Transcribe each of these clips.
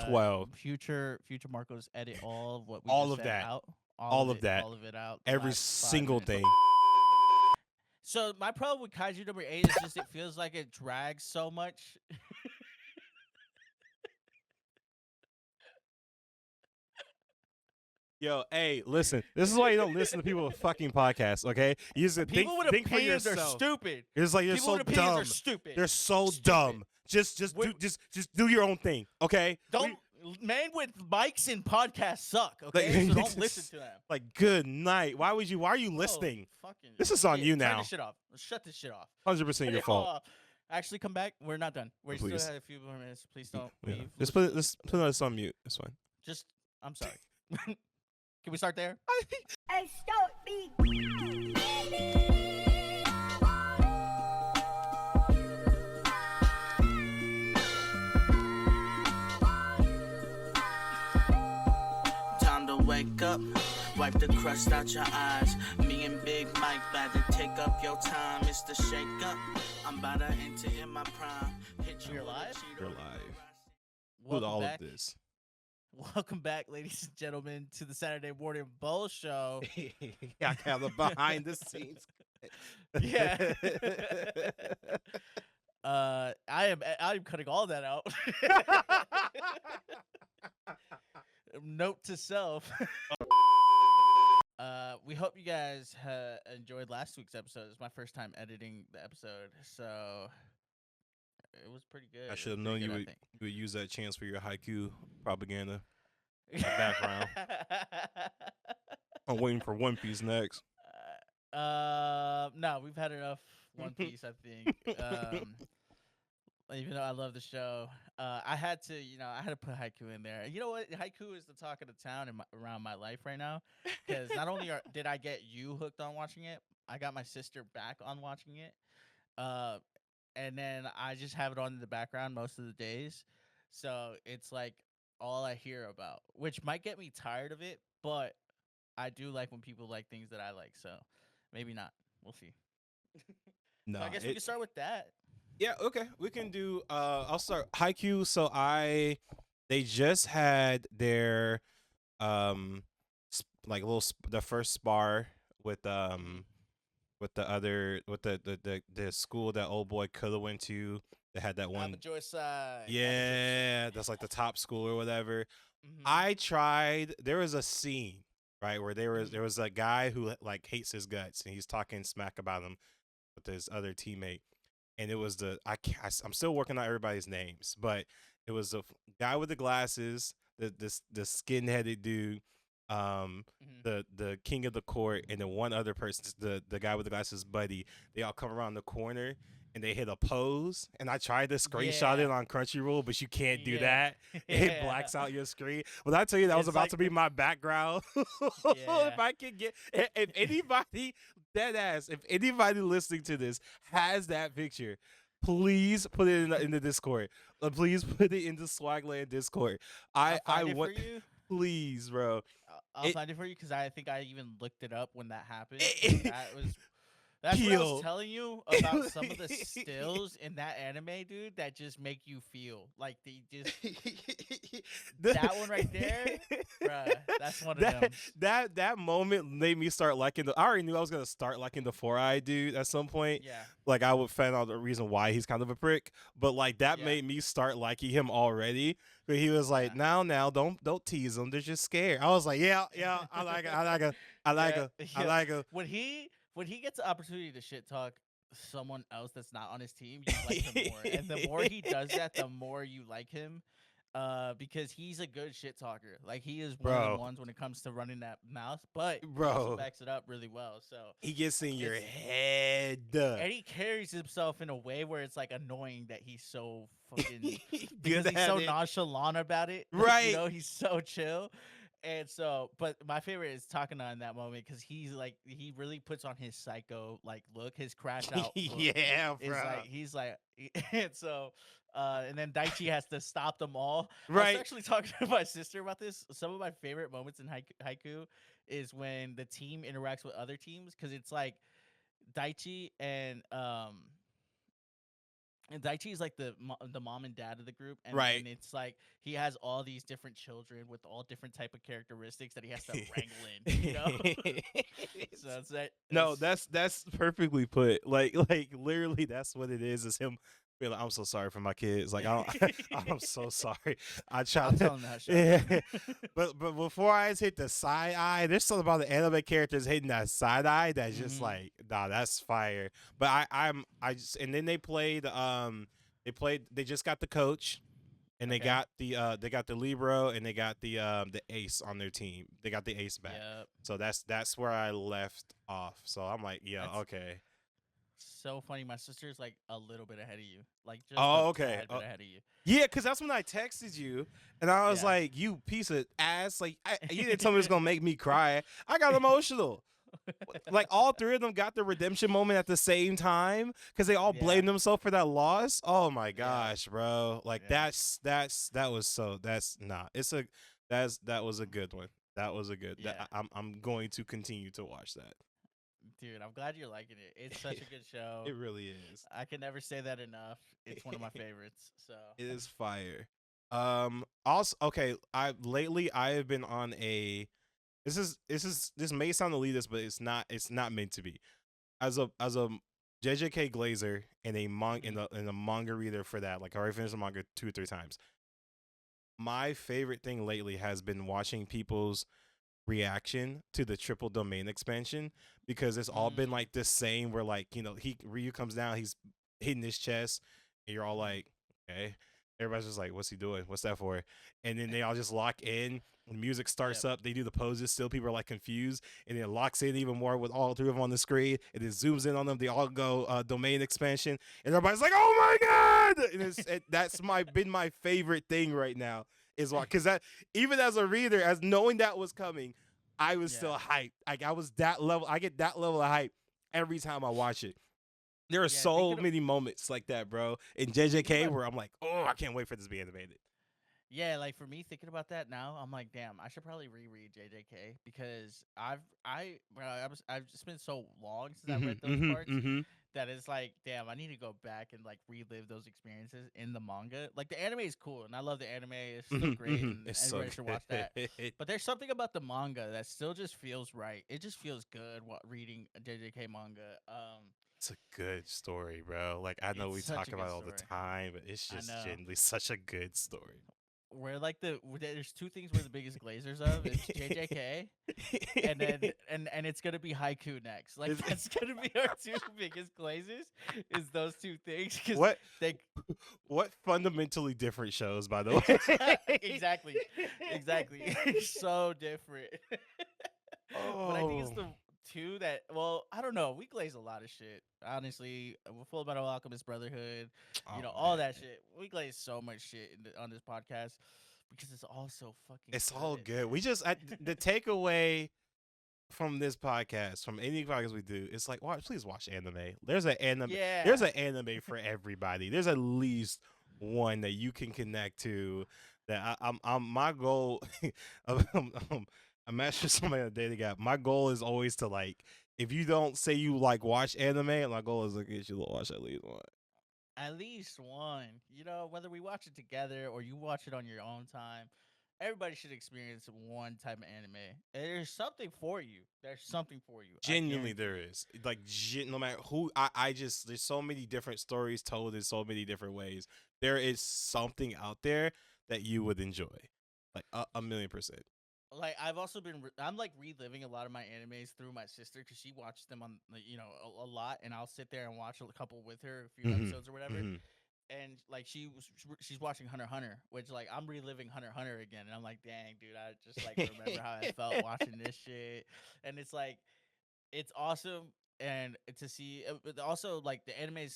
12. Future Marcos edit all of what we All just of said that. out. All of that. All of it out. The Every last 5 single minutes. thing. So my problem with Kaiju number 8 is just it feels like it drags so much. Yo, hey, listen. This is why you don't listen to people with fucking podcasts, okay? You just People with think for opinions are yourself. stupid. It's like you're People so with opinions dumb. are stupid. They're so Stupid. dumb. Just do your own thing, okay? Men with mics and podcasts suck, okay? So don't listen to them. Like, good night. Why are you listening? This is on you now. Turn this shit off. Let's shut this shit off. 100% your fault. Actually, come back. We're not done. We still Please. have a few more minutes. Please don't leave. Just put this on mute. That's fine. I'm sorry. Can we start there? Hey, stop me. Time to wake up, wipe the crust out your eyes. Me and Big Mike about to take up your time. It's the shake up. I'm about to enter in my prime. Hit you You're with a live? Cheeto You're with live. With Welcome all back. of this. Welcome back, ladies and gentlemen, to the Saturday Morning Bull Show. I have the behind the scenes. Yeah. I'm cutting all that out. Note to self. We hope you guys enjoyed last week's episode. It's my first time editing the episode, so it was pretty good. I should have known you would use that chance for your haiku propaganda background. I'm waiting for One Piece next. No, we've had enough One Piece, I think. Even though I love the show, I had to put haiku in there. You know what? Haiku is the talk of the town around my life right now, because not only did I get you hooked on watching it, I got my sister back on watching it, and then I just have it on in the background most of the days. So it's like all I hear about, which might get me tired of it, but I do like when people like things that I like. So maybe not. We'll see. No, So I guess we can start with that. Yeah, okay. We can do I'll start Haiku. So they just had their like the first spar with the school that old boy could have went to. They had that one. Joyside. Yeah, that's like the top school or whatever. Mhm. I tried. There was a scene, right, where there was a guy who like hates his guts and he's talking smack about him with his other teammate. And it was I'm still working on everybody's names, but it was the guy with the glasses, the skin-headed dude, the king of the court, and then one other person, the guy with the glasses, buddy. They all come around the corner and they hit a pose. And I tried to screenshot it on Crunchyroll, but you can't do that. It blacks out your screen. Well, I tell you, that was about to be my background. If I could get, if anybody, dead ass, if anybody listening to this has that picture, please put it in the Discord. Please put it in the Swagland Discord. I want, please, bro. I'll find it for you because I think I even looked it up when that happened. That's That's what I was telling you about some of the stills in that anime, dude, that just make you feel like they just that one right there, bruh, that's one of them. That moment made me start liking I already knew I was gonna start liking the 4-Eye dude at some point. Yeah. Like I would find out the reason why he's kind of a prick, but like that made me start liking him already. But he was like, now, don't tease him. They're just scared. I was like, yeah, I like it. When he gets the opportunity to shit talk someone else that's not on his team, you like him more. And the more he does that, the more you like him. Because he's a good shit talker. Like he is one of the ones when it comes to running that mouth, but he also backs it up really well. So he gets in your head, and he carries himself in a way where it's like annoying that he's so fucking because he's so nonchalant about it. Right? You know, he's so chill. And so, but my favorite is Takana in that moment because he's like, he really puts on his psycho like look, his crash out. Yeah, bro. Like, he's like, and so, and then Daichi has to stop them all. Right. I was actually talking to my sister about this. Some of my favorite moments in Haiku is when the team interacts with other teams because it's like Daichi and And Daichi is like the mom and dad of the group, Right. and it's like he has all these different children with all different type of characteristics that he has to wrangle in, you know. So it's like No, that's perfectly put. Like literally, that's what it is. Is him being like, I'm so sorry for my kids. Like I'm so sorry. I try I'll to, tell him that. yeah. But before I hit the side eye, there's something about the anime characters hitting that side eye that's just like, nah, that's fire. But I just, and then they just got the coach. And Okay. they got the Libro and they got the ace on their team. They got the ace back. Yep. So that's where I left off. So I'm like, yeah, That's okay. so funny. My sister's like a little bit ahead of you, like just Oh, a okay. tad bit ahead of you. Yeah, because that's when I texted you and I was Yeah. like, you piece of ass. Like you didn't tell me it was gonna make me cry. I got emotional. Like all three of them got the redemption moment at the same time because they all Yeah. blamed themselves for that loss. Oh my Yeah. gosh, bro! Like Yeah. that was so that's nah. That was a good one. That was a good. Yeah. I'm going to continue to watch that. Dude, I'm glad you're liking it. It's such a good show. It really is. I can never say that enough. It's one of my favorites. So It is fire. Also, okay. I have been on a. This may sound elitist, but it's not. It's not meant to be. As a JJK Glazer and a and a manga reader for that. Like I already finished the manga 2 or 3 times. My favorite thing lately has been watching people's reaction to the triple domain expansion because it's all been like the same. Where like Ryu comes down, he's hitting his chest, and you're all like, okay. Everybody's just like, what's he doing? What's that for? And then they all just lock in. When music starts up, they do the poses. Still, people are like confused, and then it locks in even more with all 3 of them on the screen. And it zooms in on them. They all go domain expansion, and everybody's like, "Oh my god!" And that's been my favorite thing right now. Is why, because that even as a reader, as knowing that was coming, I was still hyped. Like I was that level. I get that level of hype every time I watch it. There are so many moments like that, bro, in JJK where I'm like, oh, I can't wait for this to be animated. yeah, like for me thinking about that now, I'm like, damn, I should probably reread JJK because I've just been so long since I read those parts that it's like, damn, I need to go back and like relive those experiences in the manga. Like the anime is cool, and I love the anime. It's still great, and everybody should watch that. But there's something about the manga that still just feels right. It just feels good reading a JJK manga. It's a good story, bro. Like I know we talk about it all the time, but it's just genuinely such a good story. Where like there's 2 things we're the biggest glazers of. It's JJK, and then and it's gonna be Haiku next. Like that's gonna be our 2 biggest glazers. Is those 2 things? What fundamentally different shows, by the way? exactly. So different. But I think it's the 2 that, well, I don't know. We glaze a lot of shit. Honestly, Full Metal Alchemist Brotherhood, all that shit. We glaze so much shit on this podcast because it's all so fucking. It's all good. We just the takeaway from this podcast, from any podcast we do, it's like, please watch anime. There's an anime. Yeah. There's an anime for everybody. There's at least one that you can connect to. That I'm my goal. I'm actually somebody on a dating app. My goal is always to like, if you don't say you like watch anime, my goal is to get you to watch at least one. At least one. Whether we watch it together or you watch it on your own time, everybody should experience one type of anime. There's something for you. There's something for you. Genuinely, there is. Like, no matter who, I just, there's so many different stories told in so many different ways. There is something out there that you would enjoy. Like, 1,000,000%. Like I've also been, I'm like reliving a lot of my animes through my sister because she watches them on, a lot, and I'll sit there and watch a couple with her, a few episodes or whatever. And like she's watching Hunter x Hunter, which like I'm reliving Hunter x Hunter again, and I'm like, dang, dude, I just like remember how I felt watching this shit, and it's like, it's awesome. And to see, but also like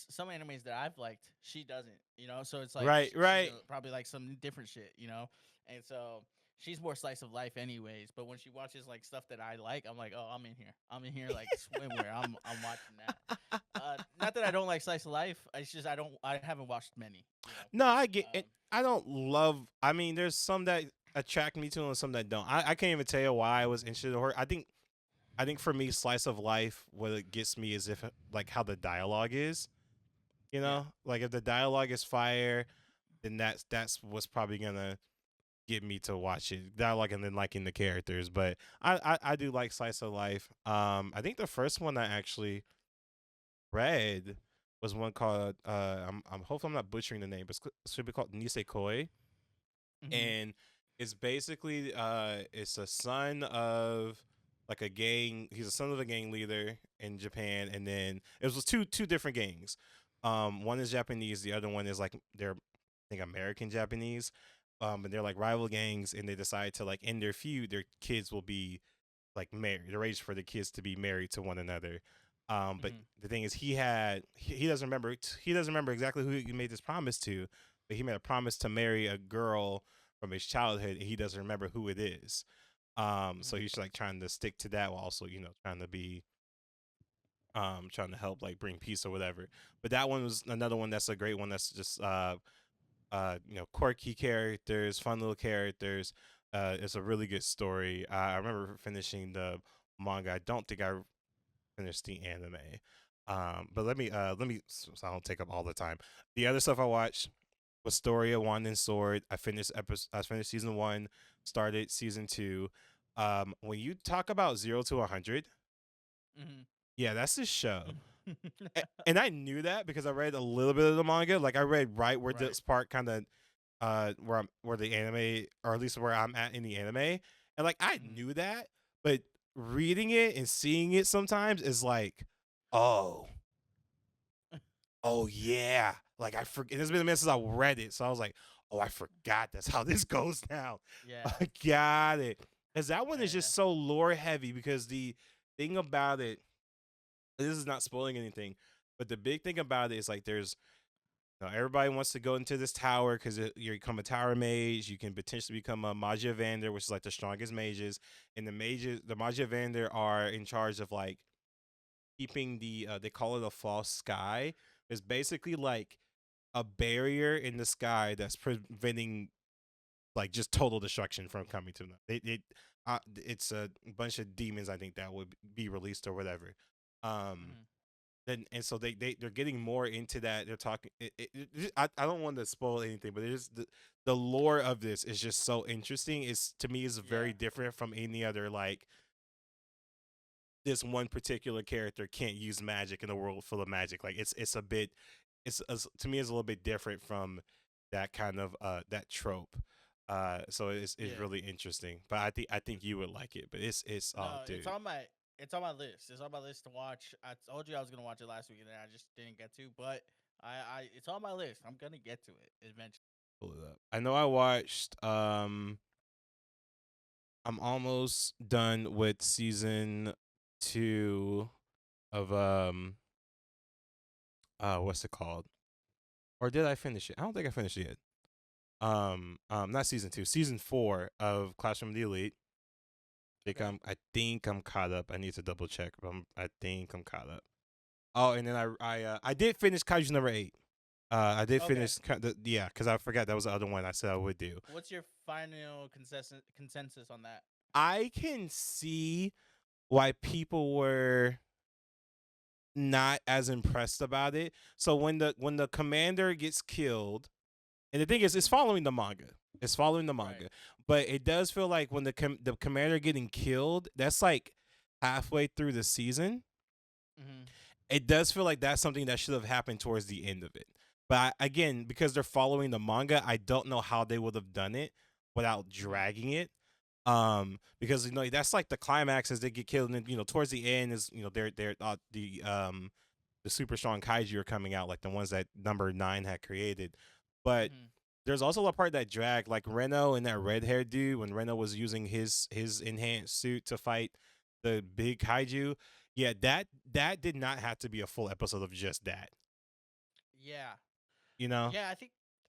some animes that I've liked, she doesn't, so it's like, right, probably like some different shit, and so. She's more slice of life anyways, but when she watches like stuff that I like, I'm like, oh, I'm in here like swimwear. I'm watching that. Not that I don't like slice of life. It's just I haven't watched many. No, I get it. I don't love. I mean, there's some that attract me to and some that don't. I can't even tell you why I was interested in her. I think for me, slice of life, what it gets me is if like how the dialogue is. You Yeah. know, like if the dialogue is fire, then that's what's probably gonna get me to watch it. Dialogue and then liking the characters. But I do like slice of life. I think the first one I actually read was one called I'm hoping I'm not butchering the name, but it should be called Nisekoi. Mm-hmm. And it's basically it's a son of like a gang. He's a son of a gang leader in Japan, and then it was two different gangs. One is Japanese, the other one is like they're I think American Japanese. And they're like rival gangs, and they decide to like end their feud. Their kids will be like married. They're raised for the kids to be married to one another. But Mm-hmm. the thing is, he doesn't remember. He doesn't remember exactly who he made this promise to, but he made a promise to marry a girl from his childhood, and he doesn't remember who it is. So Mm-hmm. he's like trying to stick to that while also, trying to be trying to help like bring peace or whatever. But that one was another one that's a great one. That's just quirky characters, fun little characters. It's a really good story. I remember finishing the manga. I don't think I finished the anime. But let me so I don't take up all the time. The other stuff I watched was Story of Wand and Sword. I finished season 1, started season 2. When you talk about 0 to 100, yeah, that's the show. Mm-hmm. And I knew that because I read a little bit of the manga. Like I read right where Right. this part kind of where the anime, or at least where I'm at in the anime, and like I Mm-hmm. knew that, but reading it and seeing it sometimes is like, oh, oh yeah, like I forget. It's been a minute since I read it, so I was like, oh, I forgot that's how this goes now. Yeah. I got it, because that one is Yeah. just so lore heavy. Because the thing about it, this is not spoiling anything, but the big thing about it is like everybody wants to go into this tower because you become a tower mage. You can potentially become a Magia Vander, which is like the strongest mages. And the Magia Vander are in charge of like keeping they call it a false sky. It's basically like a barrier in the sky that's preventing like just total destruction from coming to them. It's a bunch of demons, I think, that would be released or whatever. Um, Mm-hmm. and so they're getting more into that. They're talking. I don't want to spoil anything, but it's the lore of this is just so interesting. It's to me is Yeah. very different from any other like this one particular character can't use magic in a world full of magic. Like it's a bit to me it's a little bit different from that kind of that trope. So it's Yeah. really interesting. But I think you would like it. But it's oh No, dude. it's on my list. It's on my list to watch. I told you I was gonna watch it last week and then I just didn't get to, but it's on my list. I'm gonna get to it eventually. Pull it up. I know I watched I'm almost done with season 2 of what's it called? Or did I finish it? I don't think I finished it yet. Not season 2, season 4 of Classroom of the Elite. Okay. I think I'm caught up. I need to double check, but I think I'm caught up. Oh, and then I did finish Kaiju number 8. I did Okay. finish yeah, because I forgot that was the other one I said I would do. What's your final consensus on that? I can see why people were not as impressed about it. So when the commander gets killed, and the thing is, it's Mm-hmm. following the manga. It's following the Right. manga, but it does feel like when the commander getting killed, that's like halfway through the season. Mm-hmm. It does feel like that's something that should have happened towards the end of it. But again, because they're following the manga, I don't know how they would have done it without Mm-hmm. dragging it. Because that's like the climax as they get killed, and then, towards the end is they're the super strong kaiju are coming out, like the ones that number 9 had created. But Mm-hmm. there's also a part that dragged, like Reno and that red haired dude when Reno was using his enhanced suit to fight the big kaiju. Yeah, that did not have to be a full episode of just that. Yeah. You know? Yeah. I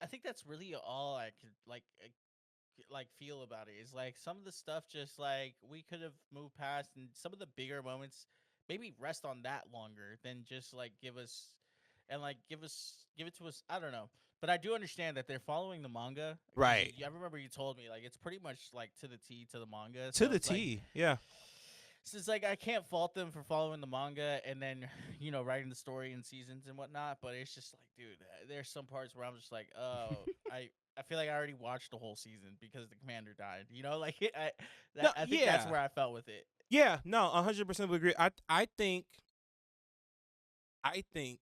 think that's really all I could like feel about it. Is like some of the stuff just like we could have moved past, and some of the bigger moments maybe rest on that longer than just like give it to us. I don't know, but I do understand that they're following the manga because Right. I remember you told me like it's pretty much like to the T to the manga. To So the it's like T. Yeah. So it's like I can't fault them for following the manga and then writing the story in seasons and whatnot. But it's just like, dude, there's some parts where I'm just like, oh, I feel like I already watched the whole season because the commander died. Like No, I think that's yeah. where I felt with it. Yeah, no, 100% would agree. I think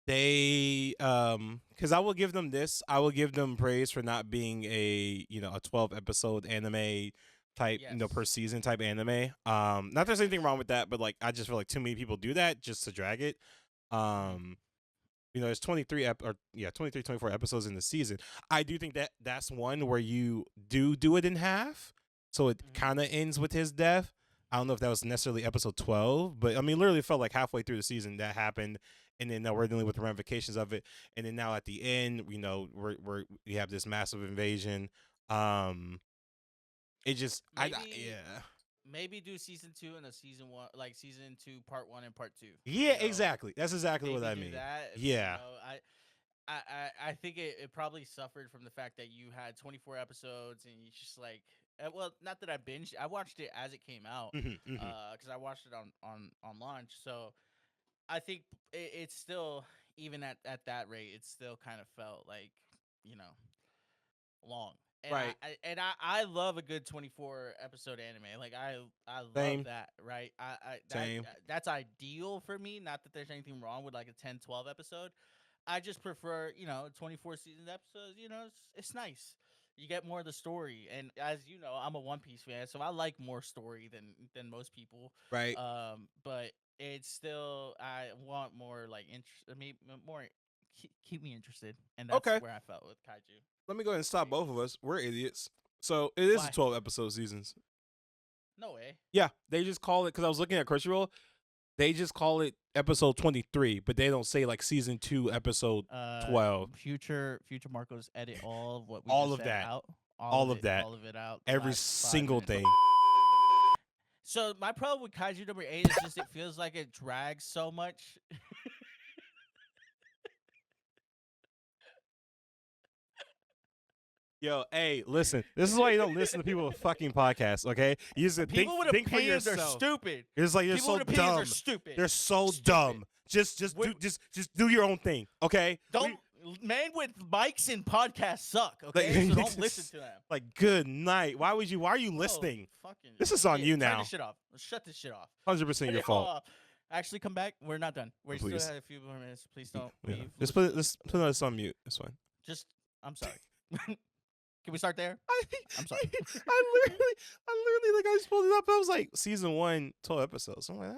they because I will give them this. I will give them praise for not being a 12 episode anime type per Yes. season type anime. Not that there's anything wrong with that, but like I just feel like too many people do that just to drag it. Mhm. There's 23 24 episodes in the season. I do think that that's one where you do it in half, so it Mhm. kind of ends with his death. I don't know if that was necessarily episode 12, but I mean, literally felt like halfway through the season that happened, and then now we're dealing with the ramifications of it, and then now at the end, we have this massive invasion. It just Maybe yeah. maybe do season 2 and a season 1, like season 2 part 1 and part 2. Yeah, exactly. That's exactly what Maybe I do mean. that. Yeah. I think it probably suffered from the fact that you had 24 episodes and you just like, well, not that I binged. I watched it as it came out, Hmm, hmm. because I watched it on launch. So I think it's still, even at that rate, it still kind of felt like you know long. And Right. I love a good 24 episode anime. Like I love Same. that, right? Same. That's ideal for me. Not that there's anything wrong with like a 10, 12 episode. I just prefer, 24 season episodes. It's nice. You get more of the story, and as you know, I'm a One Piece fan, so I like more story than most people. Right. But it's still, I want more like interest. I mean, more keep me interested, and that's Okay. where I felt with Kaiju. Let me go ahead and stop both of us. We're idiots. So it is a Why? 12 episode seasons. No way. Yeah, they just call it because I was looking at Crunchyroll. They just call it episode 23, but they don't say like season 2, episode 12. Future Marcos, edit all of what we All just of said that. out. All of that. All of it out. the Every last 5 single minutes. thing. So my problem with Kaiju number 8 is just it feels like it drags so much. Yo, hey, listen. This is why you don't listen to people with fucking podcasts, okay? You just People with think for opinions are yourself. stupid. It's like you're People so with opinions dumb. are stupid. They're so Stupid. dumb. Just do your own thing, okay? Don't men with mics and podcasts suck. Okay, so don't listen to them. Like, good night. Why are you Oh, listening? fucking, This is on you turn now. this shit off. Shut this shit off. 100% your fault. Actually, come back. We're not done. We still Please. have a few more minutes. Please don't Yeah. leave. Let's put this on mute. That's fine. Just, I'm sorry. Can we start there? I'm sorry. I literally like I just pulled it up. I was like, season 1, 12 episodes. I'm like,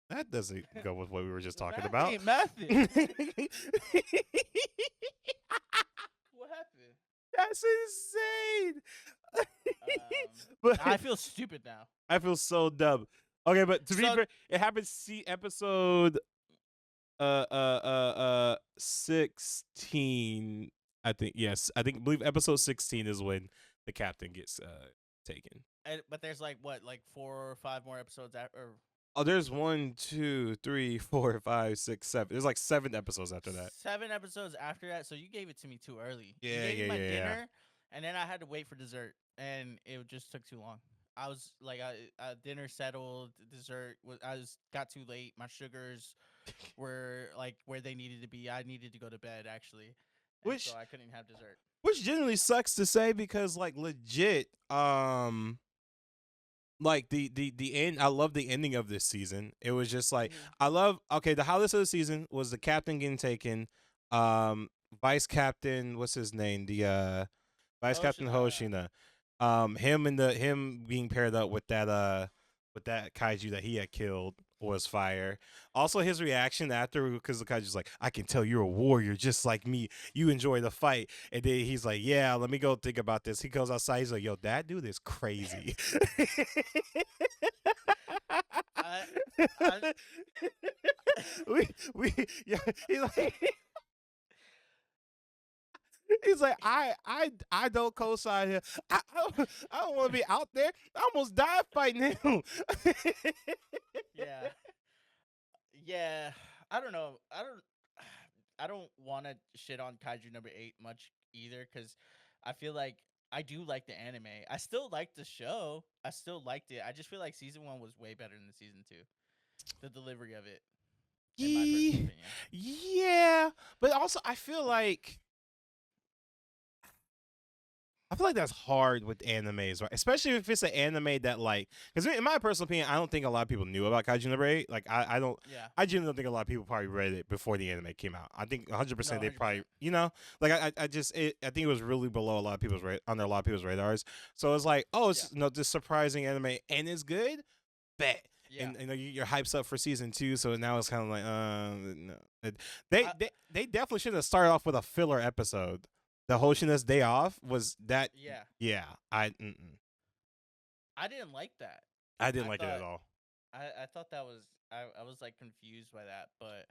that doesn't go with what we were just talking Math about. ain't mathing. What happened? That's insane. But I feel stupid now. I feel so dumb. Okay, but to be So- fair, it happens. See episode 16. I think yes. I believe episode 16 is when the captain gets taken. But there's like 4 or 5 more episodes after. Oh, there's 1, 2, 3, 4, 5, 6, 7. There's like 7 episodes after that. 7 episodes after that, so you gave it to me too early. Yeah, you gave me yeah, my yeah, yeah. dinner, and then I had to wait for dessert, and it just took too long. I was like, dinner settled, dessert got too late. My sugars were like where they needed to be. I needed to go to bed actually, and Which- so I couldn't have dessert. Which generally sucks to say because like legit, like the end. I love the ending of this season. It was just like I love. Okay, the highlights of the season was the captain getting taken. Vice captain, what's his name? The vice captain Hoshina. Hoshina. Him being paired up with that kaiju that he had killed was fire. Also, his reaction after, because the kaiju's like, I can tell you're a warrior just like me. You enjoy the fight. And then he's like, yeah, let me go think about this. He goes outside. He's like, yo, that dude is crazy. Yeah, he's like, I don't co-sign him. I don't want to be out there. I almost died fighting him. Yeah. Yeah. I don't know. I don't want to shit on Kaiju number 8 much either, because I feel like I do like the anime. I still like the show. I still liked it. I just feel like season 1 was way better than season 2. The delivery of it, in my personal Ye- opinion. Yeah, but also I feel like that's hard with animes, right? Especially if it's an anime that like, because in my personal opinion, I don't think a lot of people knew about Kaiju Number 8. Like, I don't, Yeah. I genuinely don't think a lot of people probably read it before the anime came out. I think 100% No, they 100%. probably, like I think it was really below a lot of people's under a lot of people's radars. So it's like, oh, it's this surprising anime and it's good, bet. Yeah. And you're hyped up for season 2, so now it's kind of like, no. They definitely should have started off with a filler episode. The Hoshinas Day Off was that. Yeah. Yeah, I didn't like that. I didn't like it at all. I thought that was I was like confused by that, but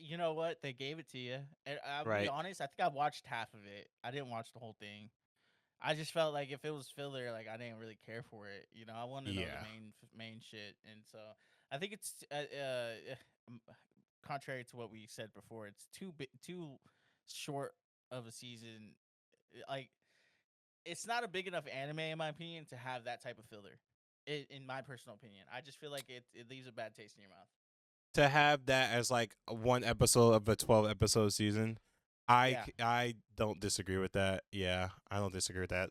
you know what? They gave it to you. And I'll Right. be honest, I think I watched half of it. I didn't watch the whole thing. I just felt like if it was filler, like I didn't really care for it. You know, I wanted to know Yeah. the main shit, and so I think it's contrary to what we said before, it's too short of a season. Like, it's not a big enough anime, in my opinion, to have that type of filler. In my personal opinion, I just feel like it leaves a bad taste in your mouth. To have that as like one episode of a 12-episode season, I don't disagree with that. Yeah, I don't disagree with that.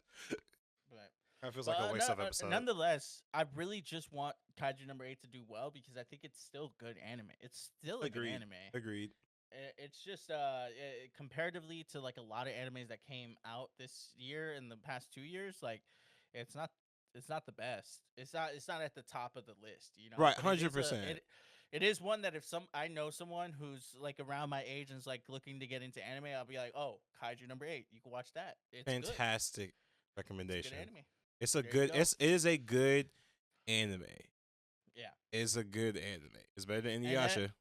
But That feels like a waste of episode. nonetheless, I really just want Kaiju Number 8 to do well because I think it's still good anime. It's still a good Agreed. anime. Agreed. It's just comparatively to like a lot of animes that came out this year and the past 2 years, like it's not the best. It's not at the top of the list, you know. Right, But it is 100%. it is one that if I know someone who's like around my age and is like looking to get into anime, I'll be like, oh, Kaiju Number 8, you can watch that. It's Fantastic good. recommendation. It's good anime. It's a There you good. go. It is a good anime. Yeah. It's a good anime. It's better than And Inuyasha.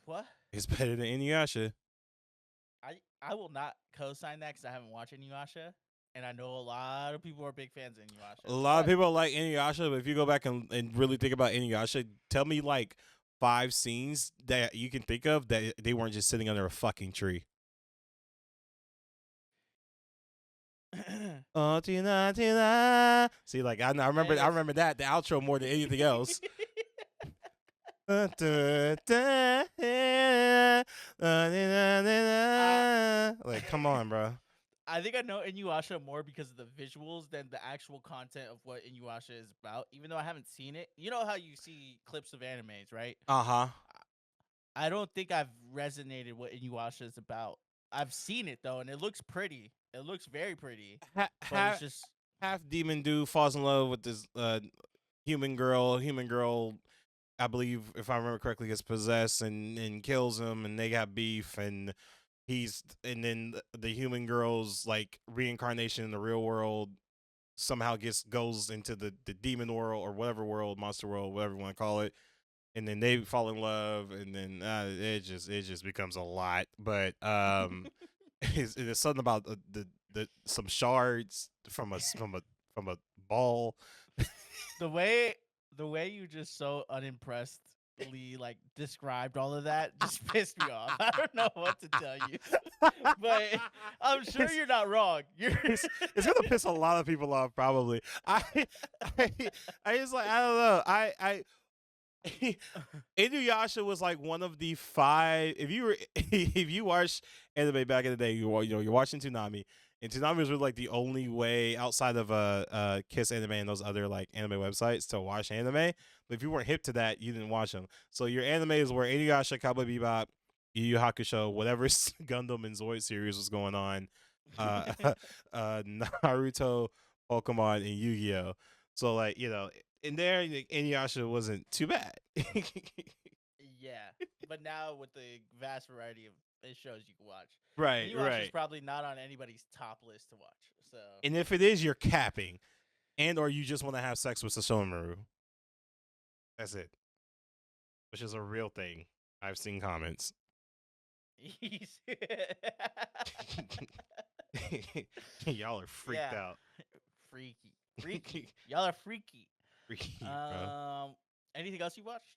What? It's better than Inuyasha. I will not co-sign that because I haven't watched Inuyasha, and I know a lot of people are big fans of Inuyasha. A lot of But people like Inuyasha, but if you go back and really think about Inuyasha, tell me like 5 scenes that you can think of that they weren't just sitting under a fucking tree. Oh, Tina, Tina. See, like I remember that the outro more than anything else. Like, come on, bro. I think I know Inuyasha more because of the visuals than the actual content of what Inuyasha is about. Even though I haven't seen it, you know how you see clips of animes, right? Uh-huh. I don't think I've resonated what Inuyasha is about. I've seen it though, and it looks pretty. It looks very pretty. But it's just Half demon dude falls in love with this human girl. Human girl, I believe, if I remember correctly, gets possessed and kills him, and they got beef, and then the human girl's like reincarnation in the real world somehow goes into the demon world or whatever world, monster world, whatever you want to call it, and then they fall in love, and then it just becomes a lot. But it's something about the some shards from a ball. the way you just so unimpressedly like described all of that just pissed me off. I don't know what to tell you, but I'm sure you're not wrong. It's gonna piss a lot of people off, probably. I just like, I don't know. Inuyasha was like one of the 5. If you watch anime back in the day, you're watching Toonami, and Toonami was really like the only way outside of Kiss Anime and those other like anime websites to watch anime. But if you weren't hip to that, you didn't watch them. So your animes were Inuyasha, Cowboy Bebop, Yu Yu Hakusho, whatever Gundam and Zoid series was going on, Naruto, Pokemon, and Yu-Gi-Oh. So like, in there, Inuyasha wasn't too bad. Yeah, but now with the vast variety of shows you can watch, Right, Inuyasha's probably not on anybody's top list to watch. So, and if it is, you're capping, or you just want to have sex with Sashomaru. That's it. Which is a real thing. I've seen comments. Y'all are freaked out. Freaky. Y'all are freaky. Freaky, bro. Anything else you watched?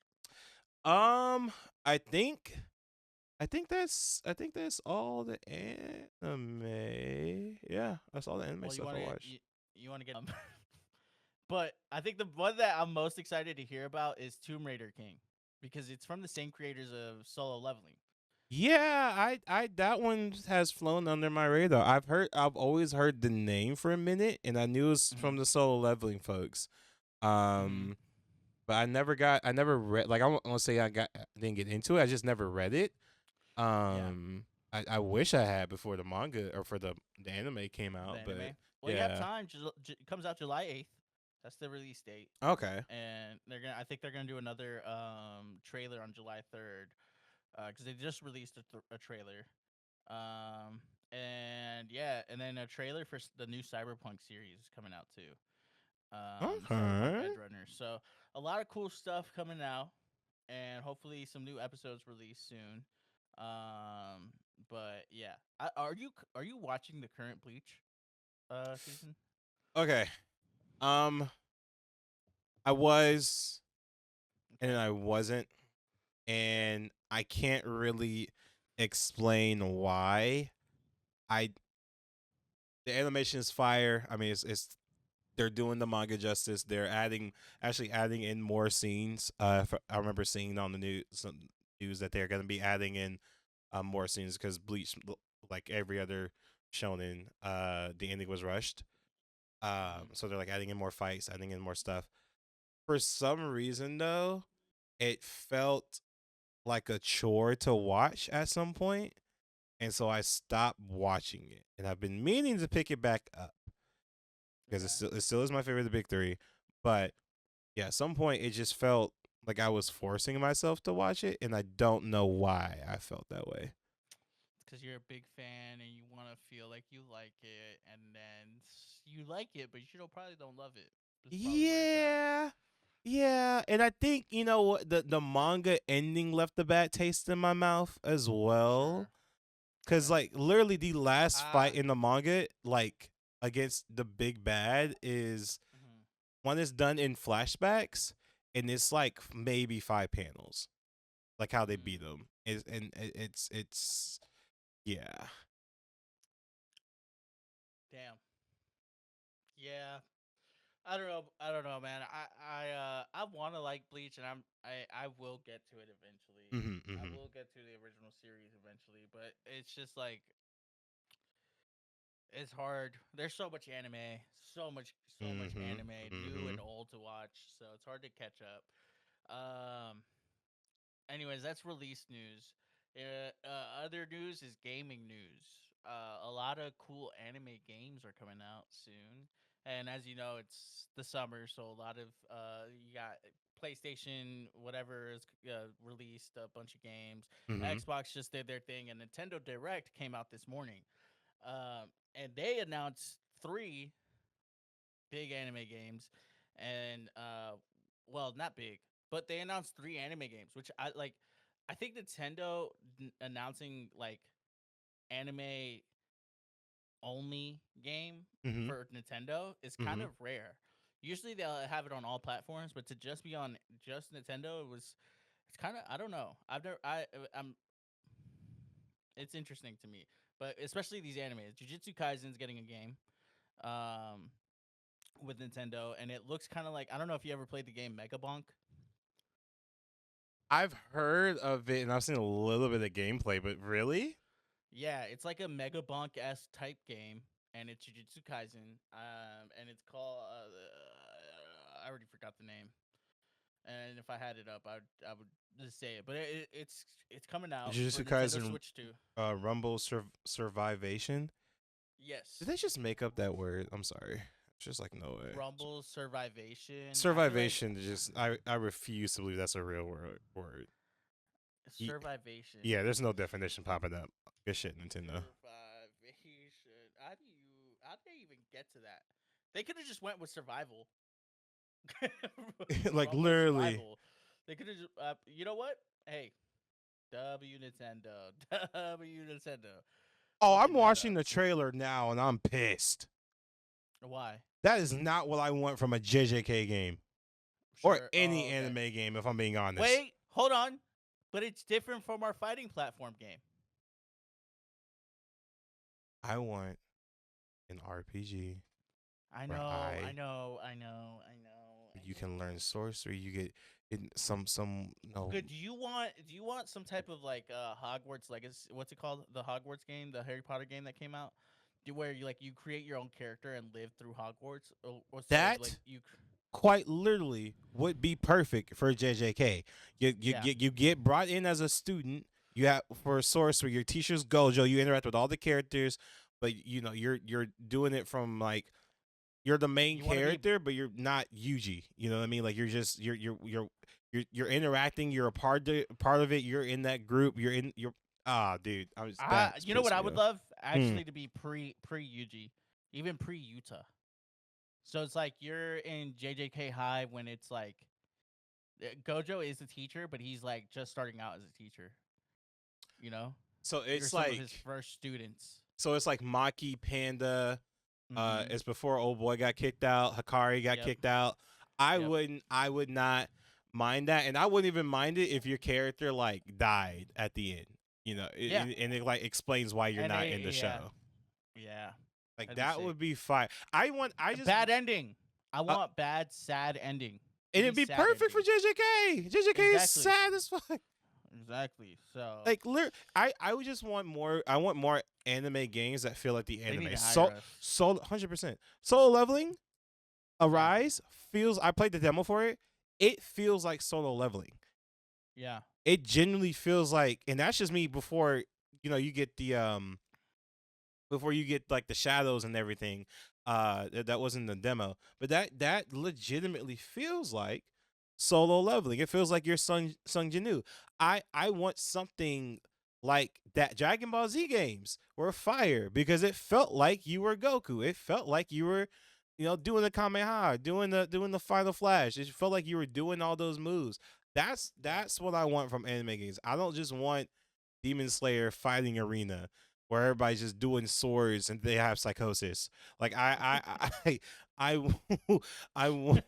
I think I think that's all the anime. Yeah, that's all the anime Well, you stuff want I to watched. you want to get but I think the one that I'm most excited to hear about is Tomb Raider King because it's from the same creators of Solo Leveling. Yeah, I that one has flown under my radar. I've always heard the name for a minute, and I knew it was Mhm. from the Solo Leveling folks. Mhm. Um, but I never read. Like I won't say didn't get into it. I just never read it. Yeah. I wish I had before the manga or for the anime came The out, but anime. Well, you have yeah. time. It comes out July 8th. That's the release date. Okay. And I think they're gonna do another trailer on July 3rd because they just released a trailer. Um, and yeah, and then a trailer for the new Cyberpunk series is coming out too. Cyberpunk Okay. Edge Runner. So a lot of cool stuff coming out, and hopefully some new episodes released soon. But yeah, are you watching the current Bleach season? Okay. Um, I was and Okay. I wasn't, and I can't really explain why. I The animation is fire. I mean, it's they're doing the manga justice. They're actually adding in more scenes. I remember seeing on the news that they're going to be adding in more scenes because Bleach, like every other shonen, the ending was rushed. Mhm. So they're like adding in more fights, adding in more stuff. For some reason, though, it felt like a chore to watch at some point, and so I stopped watching it. And I've been meaning to pick it back up because Okay. it still is my favorite of the big three. But yeah, at some point it just felt like I was forcing myself to watch it, and I don't know why I felt that way. Because you're a big fan and you want to feel like you like it, and then you like it, but you probably don't love it. That's probably where it's at. Yeah. Yeah, and I think you know what the manga ending left a bad taste in my mouth as well. Sure. Cause Okay. like literally the last Ah. fight in the manga, like against the big bad, is Mhm. one is done in flashbacks, and it's like maybe 5 panels, like how they beat Mm. them. It's yeah. Damn. Yeah. I don't know. I don't know, man. I want to like Bleach, and I will get to it eventually. Hmm, I hmm, will get to the original series eventually, but it's just like it's hard. There's so much anime, so much hmm, anime, new hmm. and old to watch. So it's hard to catch up. Um. Anyways, that's release news. Other news is gaming news. A lot of cool anime games are coming out soon, and as you know, it's the summer, so a lot of you got PlayStation, whatever is released a bunch of games. Hmm. Xbox just did their thing, and Nintendo Direct came out this morning, and they announced three big anime games, and well, not big, but they announced three anime games, which I like. I think Nintendo announcing like anime only game Hmm. for Nintendo is kind Hmm. of rare. Usually they'll have it on all platforms, but to just be on just Nintendo, it's kind of I don't know. I'm it's interesting to me, but especially these animes. Jujutsu Kaisen's getting a game. Um, with Nintendo, and it looks kind of like I don't know if you ever played the game Mega Bonk. I've heard of it and I've seen a little bit of gameplay, but really? Yeah, it's like a Mega Bonk s type game, and it's Jujutsu Kaisen. And it's called I already forgot the name. And if I had it up, I would just say it. But it's coming out for Jujutsu Nintendo Kaisen Switch 2. Rumble Survivation. Did Yes, they just make up that word? I'm sorry. It's just like no way. Rumble Survivation. I feel like Survivation just I refuse to believe that's a real word. Ye- Survivation. Yeah, there's no definition popping up. Good shit, Nintendo. Survivation. How did they even get to that? They could have just went with survival. Like Rumble literally. survival. They could have just you know what? Hey, W Nintendo. W Nintendo. Oh, I'm Fucking that watching up. the trailer now and I'm pissed. Why? That is not what I want from a JJK game or Sure. any Oh, okay. anime game if I'm being honest. Wait, hold on. but it's different from our fighting platform game. I want an RPG I where know, I know, I know, I know. I you can know. learn sorcery. You get some no. Good. Do you want some type of like Hogwarts Legacy? What's it called? The Hogwarts game, the Harry Potter game that came out, where you create your own character and live through Hogwarts, or so like That quite literally would be perfect for JJK. yeah. You get brought in as a student. You have for sorcery. Your teacher's Gojo. You interact with all the characters, but you know you're doing it from like you're the main You want to be character, but you're not Yuji. You know what I mean? Like you're just you're interacting. You're a part of it. You're in that group. You're dude. I was that's you know what I would love Hmm. actually to be pre Yuji, even pre Utah. So it's like you're in JJK High when it's like Gojo is the teacher, but he's like just starting out as a teacher. You know, So you're it's some of his like first students. Maki Panda. Mm-hmm. It's before old boy got kicked out. Hikari got Yep. kicked out. Yep. I would not mind that, and I wouldn't even mind it if your character like died at the end. You know, Yeah. and it like explains why you're And not in the yeah. show. Yeah. Like That'd be that sick. would be fine. I just Bad ending. I want bad, sad ending. and it'd be perfect for JJK. JJK is Exactly. sad as fuck. Exactly. So Like, I would just want more. I want more anime games that feel like the they need anime. to hire So us. 100%. Solo Leveling, Arise feels. I played the demo for it. It feels like Solo Leveling. Yeah. It genuinely feels like, and that's just me before you get the before you get like the shadows and everything. That wasn't the demo, but that legitimately feels like Solo Leveling. It feels like you're Sung Jinu. I want something like that Dragon Ball Z games were fire because it felt like you were Goku. It felt like you were, doing the Kamehameha, doing the Final Flash. It felt like you were doing all those moves. That's what I want from anime games. I don't just want Demon Slayer fighting arena where everybody's just doing swords and they have psychosis. Like I I want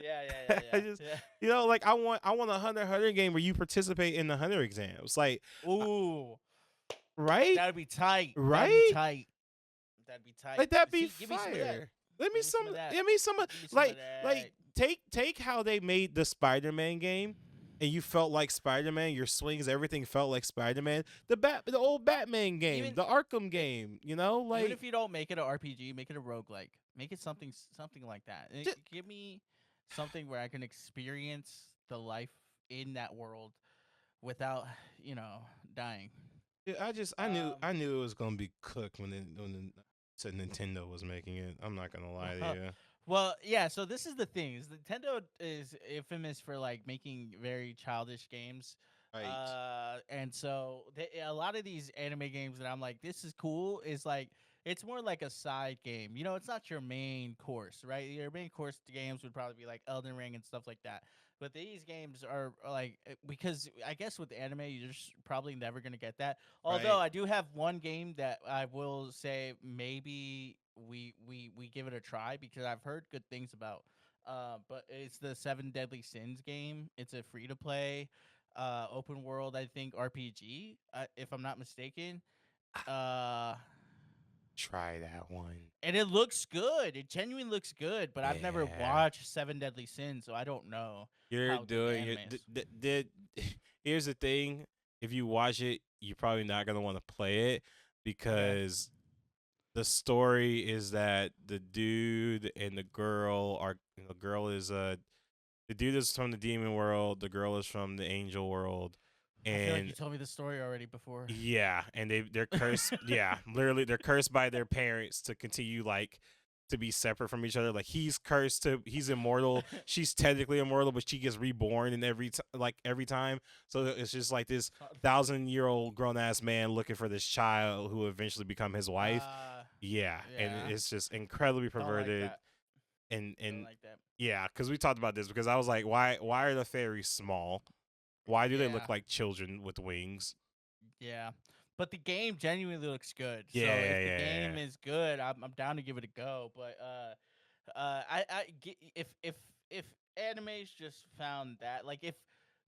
Yeah. I just like I want a hunter game where you participate in the hunter exams. Like Ooh, right? that'd be tight. Right? That'd be tight. That'd be tight. Like that'd be See, give me some of that. fire. Let me Give me some some of that. give me some of Give me some of like take how they made the Spider-Man game and you felt like Spider-Man, your swings, everything felt like Spider-Man. The old Batman game, Even- the Arkham game, like Even if you don't make it an RPG, make it a roguelike. Make it something like that. And give me something where I can experience the life in that world without, dying. yeah, I knew it was gonna be cooked when said Nintendo was making it. I'm not gonna lie to you. Well, yeah. So this is the thing: is Nintendo is infamous for like making very childish games. Right. And so a lot of these anime games that I'm like, this is cool. Is like it's more like a side game. It's not your main course, right? Your main course games would probably be like Elden Ring and stuff like that. But these games are like because I guess with anime you're just probably never gonna get that. Although Right. I do have one game that I will say maybe we give it a try because I've heard good things about. But it's the Seven Deadly Sins game. It's a free to play, open world. I think RPG, if I'm not mistaken. Try that one. And it looks good. It genuinely looks good. But I've never Yeah. watched Seven Deadly Sins, so I don't know. You're how good the doing anime it. is. Here's the thing: if you watch it, you're probably not gonna want to play it because the story is that the dude and the girl are. The girl is the dude is from the demon world. The girl is from the angel world, I feel like you and told me the story already before. yeah, and they're cursed. Yeah, literally, they're cursed by their parents to continue like to be separate from each other. Like he's cursed to he's immortal. She's technically immortal, but she gets reborn in every time. So it's just like this 1,000-year-old grown ass man looking for this child who will eventually become his wife. Yeah, and yeah. it's just incredibly Don't like perverted. that. And Don't like that. yeah, because we talked about this because I was like, why are the fairies small? Why do they Yeah. look like children with wings? Yeah, but the game genuinely looks good. Yeah, so if yeah, the game yeah. is good, I'm down to give it a go. But if if animes just found that, like, if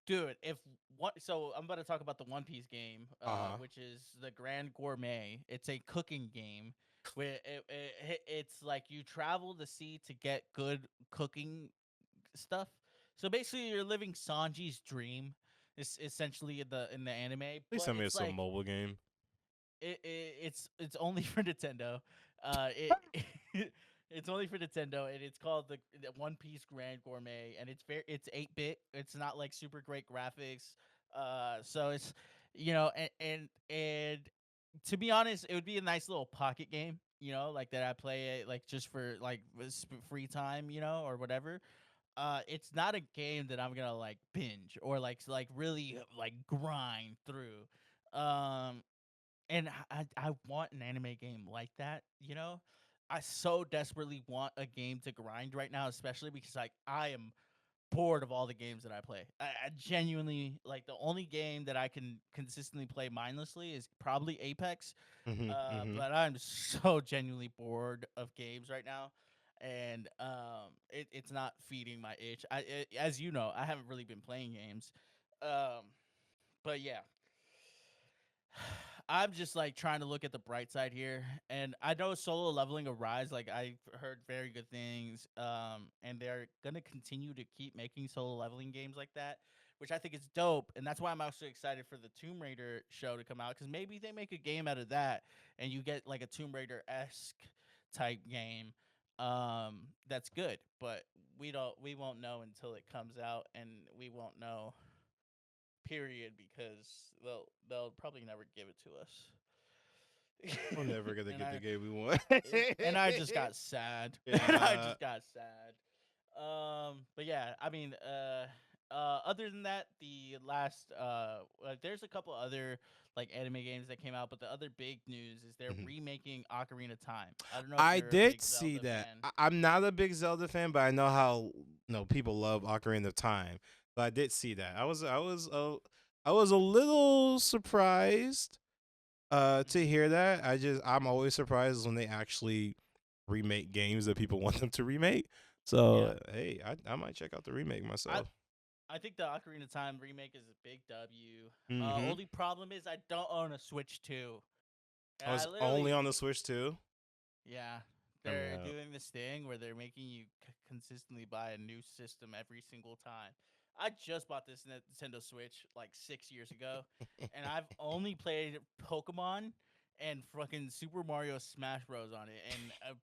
dude, if what, so I'm about to talk about the One Piece game, Uh-huh. which is the Grand Gourmet. It's a cooking game where it's like you travel the sea to get good cooking stuff. So basically, you're living Sanji's dream. It's essentially in the anime, Please but tell me it's it's a like mobile game. it's only for Nintendo. It it's only for Nintendo, and it's called the One Piece Grand Gourmet, and it's 8-bit. It's not like super great graphics. So it's and to be honest, it would be a nice little pocket game. Like that I play it like just for like free time, or whatever. It's not a game that I'm gonna like binge or like really like grind through. Um, and I want an anime game like that. I so desperately want a game to grind right now, especially because like I am bored of all the games that I play. I genuinely like the only game that I can consistently play mindlessly is probably Apex. Mm-hmm. Mm-hmm. But I'm so genuinely bored of games right now. And it's not feeding my itch. As you know, I haven't really been playing games. Um, but yeah, I'm just like trying to look at the bright side here, and I know solo leveling Arise. Like I've heard very good things, and they're gonna continue to keep making solo leveling games like that, which I think is dope. And that's why I'm also excited for the Tomb Raider show to come out because maybe they make a game out of that, and you get like a Tomb Raider esque type game. That's good, but we won't know until it comes out, and we won't know period because they'll probably never give it to us. We're never gonna and get the I game we want. and I just got sad. And I Yeah. just got sad. But yeah, I mean, other than that, the last there's a couple other like anime games that came out, but the other big news is they're Mhm. remaking Ocarina of Time. I don't know if I you're a did big see Zelda that. fan. I'm not a big Zelda fan, but I know how people love Ocarina of Time. But I did see that. I was a little surprised to Mhm. hear that. I'm always surprised when they actually remake games that people want them to remake. Yeah, So hey, I might check out the remake I myself. I think the Ocarina of Time remake is a big W. Mm-hmm. Only problem is I don't own a Switch 2. And I I was only literally, on the Switch too. yeah, I mean, they're doing this thing where they're making you consistently buy a new system every single time. I just bought this Nintendo Switch like 6 years ago, and I've only played Pokemon and fucking Super Mario Smash Bros. On it, and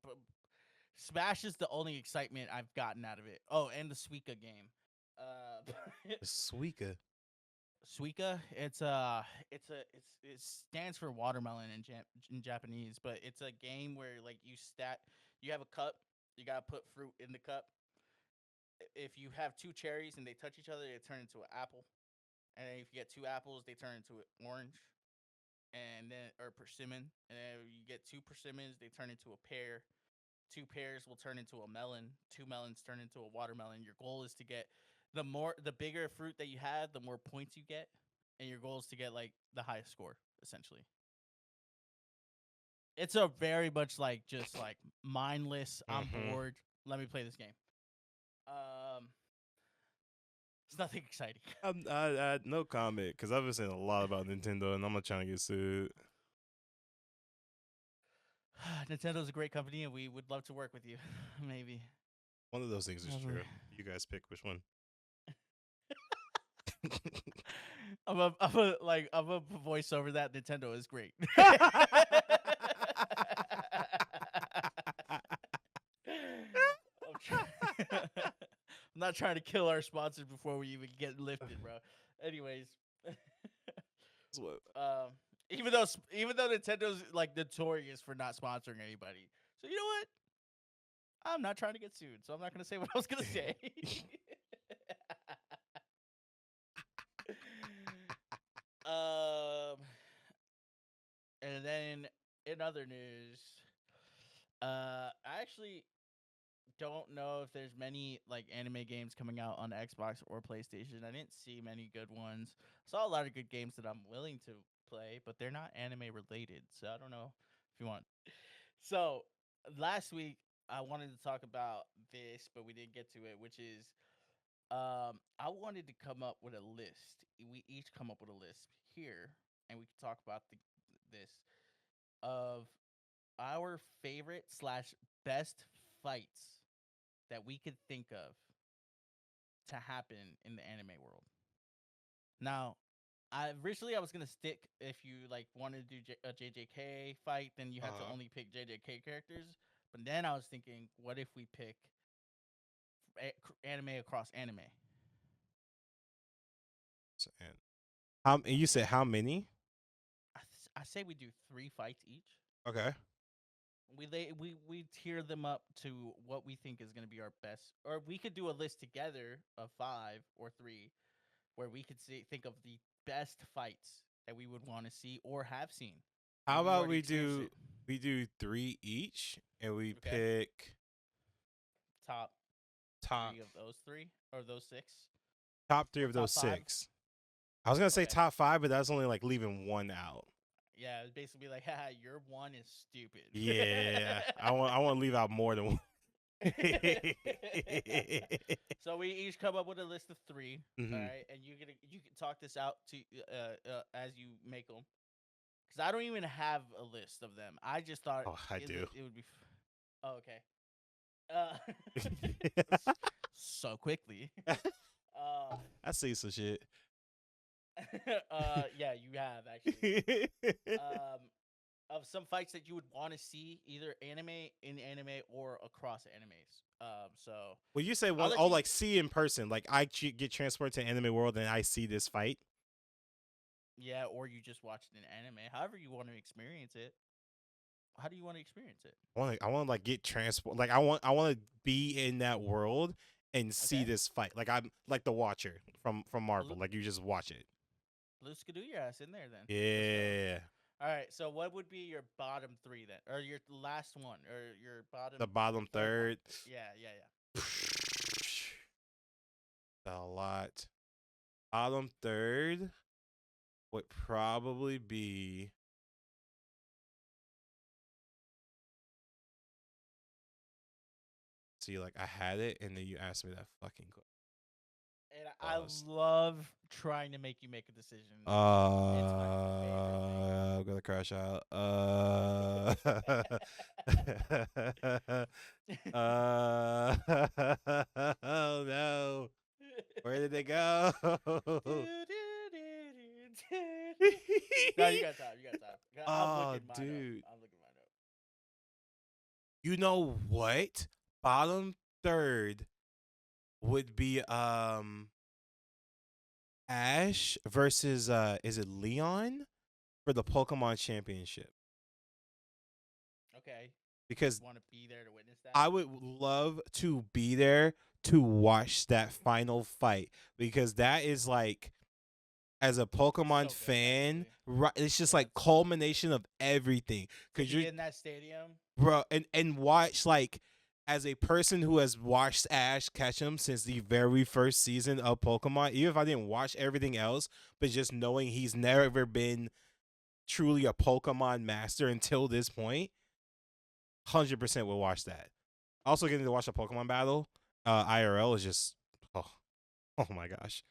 Smash is the only excitement I've gotten out of it. Oh, and the Suika game. Uh, Suika. Suika, it stands for watermelon in Japanese, but it's a game where like you have a cup, you gotta put fruit in the cup. If you have two cherries and they touch each other, they turn into an apple, and then if you get two apples, they turn into an orange, and then or persimmon, and then you get two persimmons, they turn into a pear. Two pears will turn into a melon. Two melons turn into a watermelon. Your goal is to get the bigger fruit that you have, the more points you get, and your goal is to get like the highest score. Essentially, it's a very much like just like mindless. I'm Mm-hmm. bored. Let me play this game. Um, it's nothing exciting. I no comment because I've been saying a lot about Nintendo and I'm not trying to get sued. Nintendo's a great company, and we would love to work with you. Maybe. One of those things is Lovely. true. You guys pick which one. I'm a voice over that. Nintendo is great. I'm not trying to kill our sponsors before we even get lifted, bro. Anyways, That's what- even though Nintendo's like notorious for not sponsoring anybody, so you know what? I'm not trying to get sued, so I'm not gonna say what I was gonna say. um, and then in other news, I actually don't know if there's many like anime games coming out on Xbox or PlayStation. I didn't see many good ones. Saw a lot of good games that I'm willing to play, but they're not anime related. So I don't know if you want. So last week I wanted to talk about this, but we didn't get to it, which is I wanted to come up with a list. We each come up with a list here, and we can talk about this of our favorite slash best fights that we could think of to happen in the anime world. Now, I was gonna stick if you like wanted to do a JJK fight, then you had to Uh-huh. only pick JJK characters. But then I was thinking, what if we pick anime across anime? And and you said how many? I say we do 3 fights each. Okay. We tier them up to what we think is gonna be our best, or we could do a list together of 5 or 3, where we could think of the best fights that we would want to see or have seen. How Maybe you about already experienced it. we do 3 each and we Okay. pick Top top 3 of those 3 or those 6? top 3 Or of those top 5? 6. I was gonna say Okay. top 5, but that's only like leaving one out. Yeah, it's basically like, haha, your one is stupid. Yeah, I want to leave out more than one. So we each come up with a list of 3, Mhm. all right, and you can talk this out to as you make them. Because I don't even have a list of them. I just thought Oh, I do. it would be. Oh, okay. So quickly. I see some shit. Yeah, you have actually. Of some fights that you would want to see either in anime or across animes. So Well, you say I'll one. let Oh, you- like see in person. Like I get transported to anime world and I see this fight. yeah, or you just watch it in anime. However you want to experience it. How do you want to experience it? I want to like get transport. Like I want to be in that world and see Okay. this fight. Like I'm like the Watcher from Marvel. Look- Like you just watch it. Let's do your ass in there then. Let's go. Yeah. All right. So what would be your bottom 3 then, or your last one, or your bottom? The bottom your third. one? Yeah. A lot. Bottom third would probably be. See, like I had it, and then you asked me that fucking question. And Pause. I love trying to make you make a decision. I'm gonna crash out. Oh no. Where did they go? No, you got time. I'm Oh, looking mine dude. up. I'm looking mine up. You know what? Bottom third would be Ash versus is it Leon for the Pokemon Championship? Okay. Because Want to be there to witness that? I would love to be there to watch that final fight because that is like as a Pokemon So good, fan, actually. right? It's just Yeah, like culmination of everything. to Cause be you, in that stadium. bro, and watch like as a person who has watched Ash catch him since the very first season of Pokemon, even if I didn't watch everything else, but just knowing he's never been truly a Pokemon master until this point, 100% will watch that. Also, getting to watch a Pokemon battle, IRL is just oh, oh my gosh,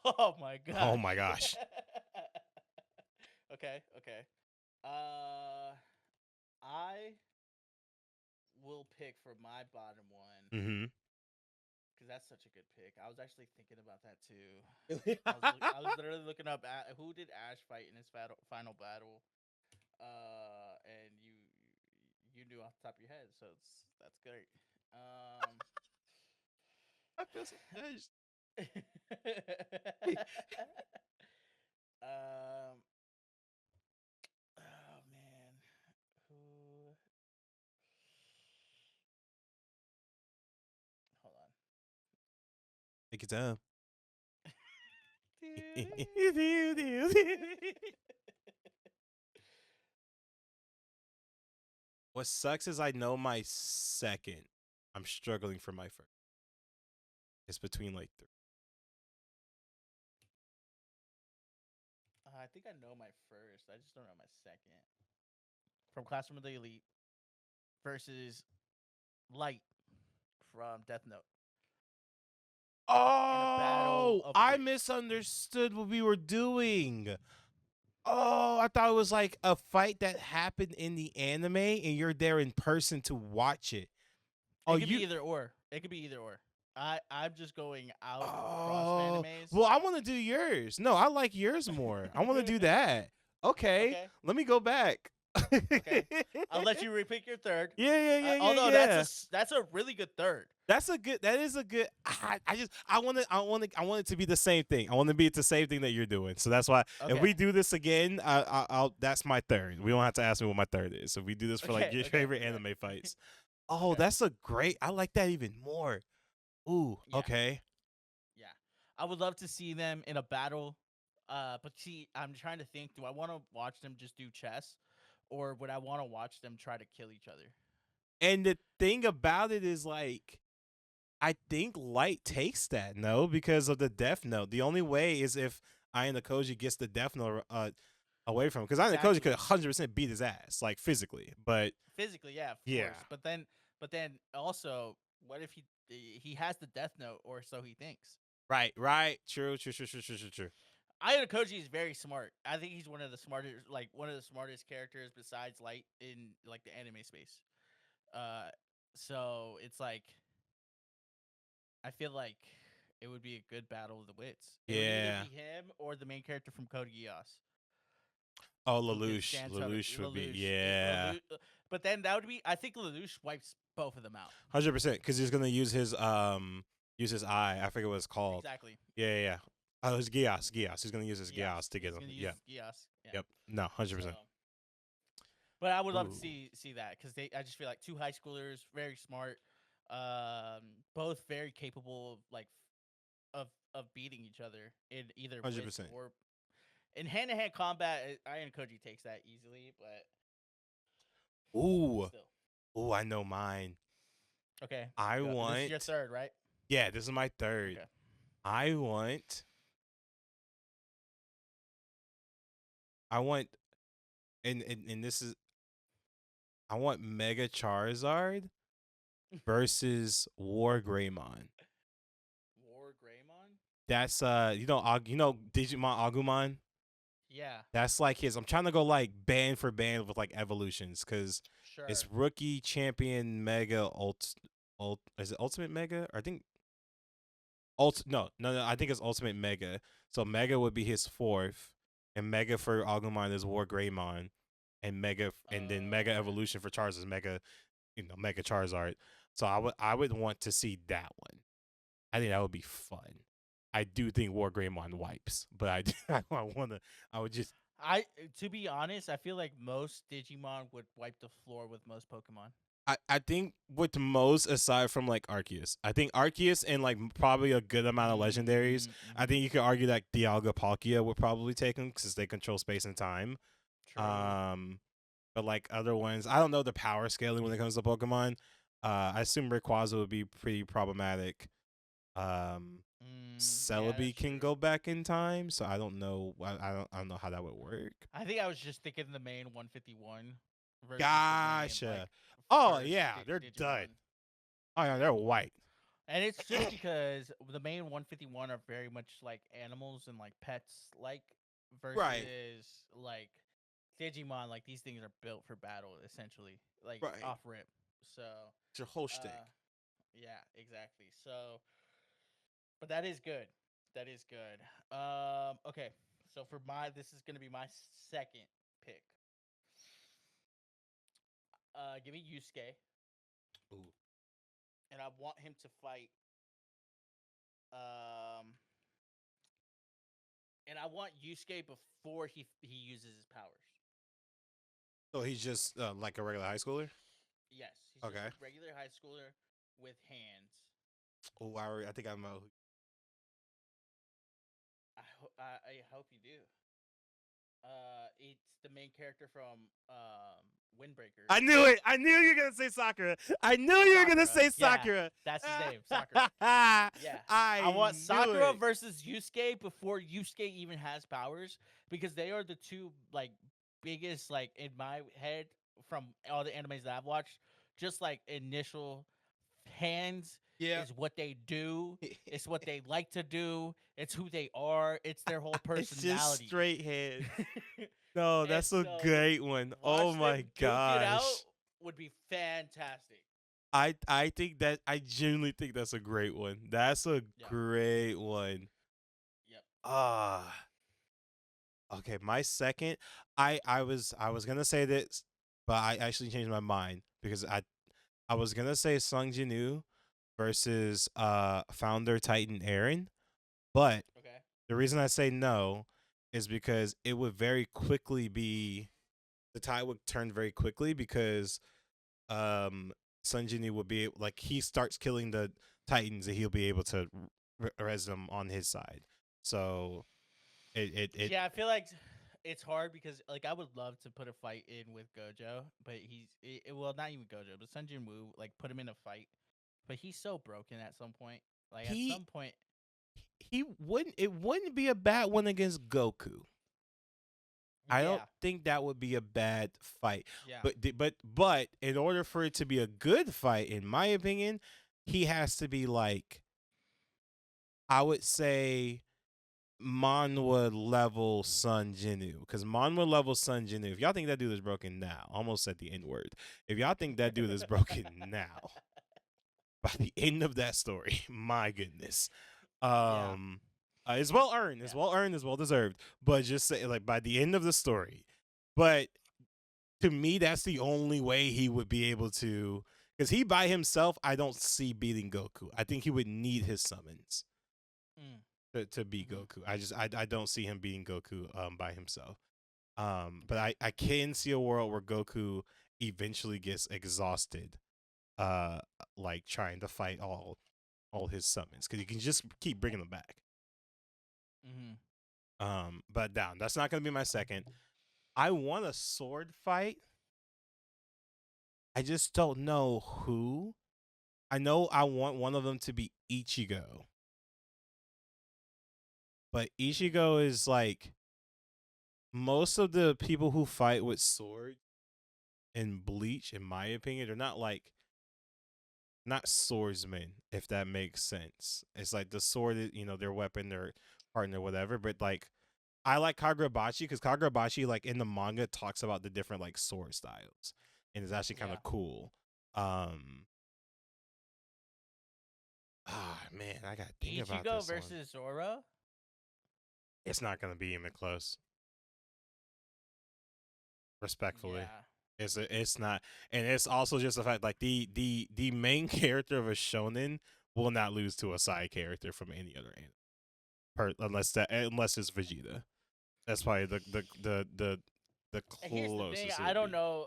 Oh my god. oh my gosh. Okay. I will pick for my bottom one Mm-hmm. because that's such a good pick. I was actually thinking about that too. I was literally looking up who did Ash fight in his final battle, and you knew off the top of your head, so that's great. I feel so judged. Oh man, who? Hold on. Take your time. What sucks is I know my second. I'm struggling for my first. It's between like 3. I think I know my first. I just don't know my second. From Classroom of the Elite. versus Light from Death Note in a battle Oh, of I wits. misunderstood what we were doing. Oh, I thought it was like a fight that happened in the anime and you're there in person to watch it. Oh, It could you. be either or. It could be either or. I'm just going out across Oh, animes. well, I want to do yours. No, I like yours more. I want to do that. Okay, Okay. let me go back. Okay. I'll let you repick your third. Yeah. Although that's a really good third. That's a good. That is a good. I want it to be the same thing. I want to be the same thing that you're doing. So that's why if Okay. we do this again, I'll. That's my third. We don't have to ask me what my third is. If we do this for like Okay, your okay, favorite okay. anime fights. Oh, Okay. that's a great. I like that even more. Ooh. Yeah. Okay. Yeah. I would love to see them in a battle. But see, I'm trying to think, do I want to watch them just do chess? Or would I want to watch them try to kill each other? And the thing about it is like. I think Light takes that, no, because of the Death Note. The only way is if Ayano Koji gets the Death Note away from him, because Ayano Koji could Exactly. 100% beat his ass, like physically. But Physically, yeah, of yeah, course. But then also, what if he has the Death Note, or so he thinks? right, true. Ayano Koji is very smart. I think he's one of the smartest characters besides Light in like the anime space. So it's like I feel like it would be a good battle of the wits. It would either Yeah. be him or the main character from Code Geass. Oh, Who could Lelouch, stand Lelouch would be, Lelouch. yeah, But then that would be. I think Lelouch wipes both of them out. 100%, because he's gonna use his eye. I forget what it's called. Exactly. Yeah. Oh, his Gias. He's gonna use his Gias to get He's him. gonna use Yeah. Geass. Yeah. Yep. No, 100%. So, but I would love to Ooh. see that because I just feel like two high schoolers, very smart, both very capable of of beating each other in either wits 100%. or in hand-to-hand combat. Iron Koji takes that easily, but Ooh. still. Ooh, I know mine. Okay. I This want. is your third, right? Yeah, this is my third. Okay. I want. And this is. I want Mega Charizard versus War Greymon. War Greymon? That's Digimon Agumon. Yeah. That's like his. I'm trying to go like band for band with like evolutions because Sure. it's Rookie, Champion, Mega, is it Ultimate Mega? Or I think. No. I think it's Ultimate Mega. So Mega would be his fourth, and Mega for Agumon is War Greymon, and then Mega Evolution for Charizard is Mega Charizard. So I would want to see that one. I think that would be fun. I do think War Greymon wipes, but To be honest, I feel like most Digimon would wipe the floor with most Pokemon. I think with most aside from like Arceus. I think Arceus and like probably a good amount of legendaries. I think you could argue that Dialga Palkia would probably take them because they control space and time. True. But like other ones, I don't know the power scaling when it comes to Pokemon. I assume Rayquaza would be pretty problematic. Celebi that's can true. go back in time, so I don't know. I don't know how that would work. I think I was just thinking the main 151 versus Gotcha. the main, like, Oh first yeah, they're Digimon. done. Oh yeah, they're white. And it's just because the main 151 are very much like animals and like pets, like versus Right. like Digimon. Like these things are built for battle, essentially, like Right. off rip. So It's your whole shtick. yeah, exactly. So, but that is good. That is good. Okay. So this is gonna be my second pick. Give me Yusuke. Ooh. And I want him to fight. And I want Yusuke before he uses his powers. So he's just like a regular high schooler. Yes, he's Okay. just a regular high schooler with hands. Oh, I think I know. I hope you do. It's the main character from Windbreaker. I knew it. I knew you were gonna say Sakura. I knew you were gonna say Yeah, Sakura. that's his name, Sakura. Yeah. I want knew Sakura it. versus Yusuke before Yusuke even has powers because they are the two like biggest like in my head from all the animes that I've watched, just like initial hands Yeah. is what they do. It's what they like to do. It's who they are. It's their whole It's just personality. straight head. No, And that's a so great one. Oh watch them my duke it out gosh. would be fantastic. I think that I genuinely think that's a great one. That's a Yeah. great one. Yep. Okay, my second, I was gonna say this, but I actually changed my mind because I was gonna say Sung Jinu versus founder Titan Aaron, but Okay. the reason I say no is because it would very quickly be the tide would turn very quickly because Sung Jinu would be like he starts killing the Titans and he'll be able to res them on his side. So it Yeah, I feel like it's hard because like I would love to put a fight in with Gojo, but well, not even Gojo, but Sun Jin Woo, like put him in a fight, but he's so broken at some point. Like at he some point, he wouldn't it wouldn't be a bad one against Goku. I don't yeah, think that would be a bad fight. yeah, But in order for it to be a good fight, in my opinion, he has to be like I would say Manhwa level Sun Jinu. Because Manhwa level Sun Jinu, if y'all think that dude is broken now, almost said the N word. If y'all think that dude is broken now, by the end of that story, my goodness. yeah, It's well earned. It's yeah. well earned. It's well deserved. But just say like by the end of the story, but to me, that's the only way he would be able to. Because he by himself, I don't see beating Goku. I think he would need his summons Mm. to beat Mhm. Goku. I don't see him beating Goku by himself. But I can see a world where Goku eventually gets exhausted, uh, like trying to fight all his summons because you can just keep bringing them back. Mhm. But down. That's not gonna be my second. I want a sword fight. I just don't know who. I know I want one of them to be Ichigo, but Ichigo is like most of the people who fight with swords in Bleach, in my opinion, they're not swordsmen, if that makes sense. It's like the sword, their weapon, their partner, whatever. But like, I like Kagurabachi because Kagurabachi, like in the manga, talks about the different like sword styles, and it's actually kind Yeah. of cool. Man, I gotta think about Ichigo this one. versus Zoro. It's not gonna be even close. Respectfully, Yeah. it's not, and it's also just the fact like the main character of a shonen will not lose to a side character from any other anime, unless it's Vegeta. That's probably the And here's the thing: closest it would be. I don't know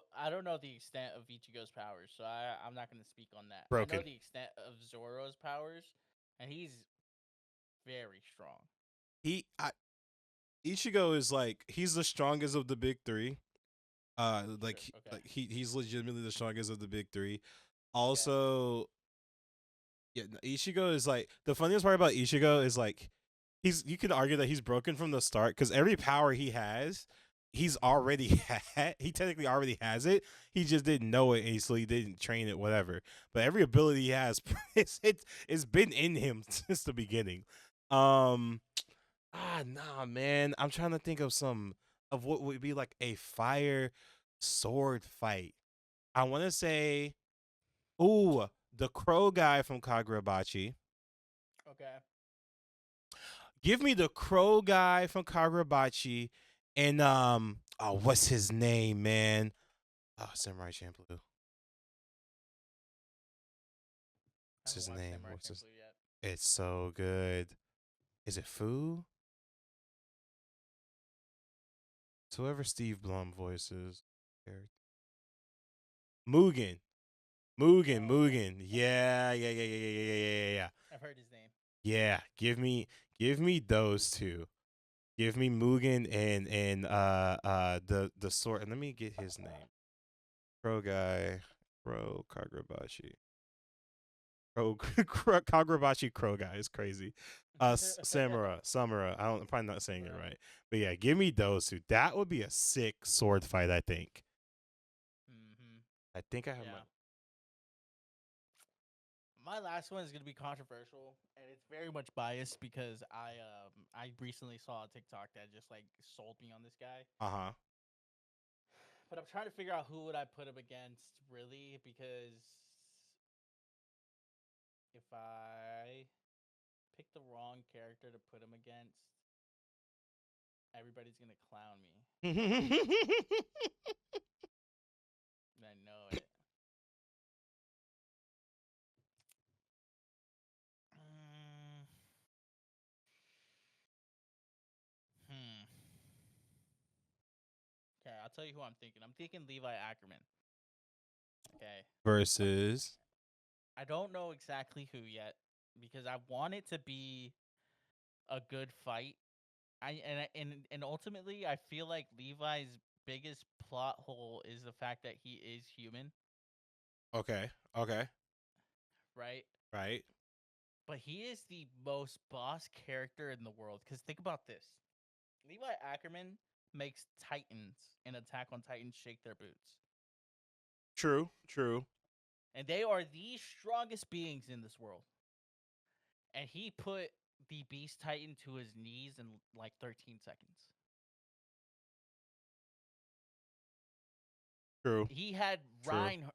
the extent of Ichigo's powers, so I'm not going to speak on that. I know Broken. the extent of Zoro's powers, and he's very strong. He I, Ichigo is like he's the strongest of the big three. Sure. Okay. He's legitimately the strongest of the big three. Okay. Also, yeah, Ichigo is like the funniest part about Ichigo is like you could argue that he's broken from the start because every power he has, he's already had. He technically already has it. He just didn't know it, and so he didn't train it, whatever. But every ability he has, it's been in him since the beginning. Nah, man. I'm trying to think of what would be like a fire sword fight. I want to say, ooh, the crow guy from Kagurabachi. Okay. Give me the crow guy from Kagurabachi and what's his name, man? Oh, Samurai Champloo. I What's haven't his watched name? Samurai Champloo yet. It's so good. Is it Fu? It's whoever Steve Blum voices. Mugen. Mugen, Oh, okay. Mugen. Yeah. I've heard his name. Yeah, give me those two. Give me Mugen and the sword. And let me get his name. Crow guy, Crow Kagurabachi. Crow Kagurabachi Crow guy is crazy. Samura. I'm probably not saying it right, but yeah, give me those two. That would be a sick sword fight. I think. Mm-hmm. I think I have Yeah. my My last one is gonna be controversial, and it's very much biased because I recently saw a TikTok that just like sold me on this guy. Uh-huh. But I'm trying to figure out who would I put him against, really, because if I pick the wrong character to put him against, everybody's gonna clown me. And I know it. Mm, hmm. Okay, I'll tell you who I'm thinking. I'm thinking Levi Ackerman. Okay. Versus. I don't know exactly who yet because I want it to be a good fight. And ultimately I feel like Levi's biggest plot hole is the fact that he is human, Okay. Okay. right? Right. But he is the most boss character in the world. Because think about this: Levi Ackerman makes Titans in Attack on Titan shake their boots, True. True. and they are the strongest beings in this world. And he put the Beast Titan to his knees in like 13 seconds. True. He had True.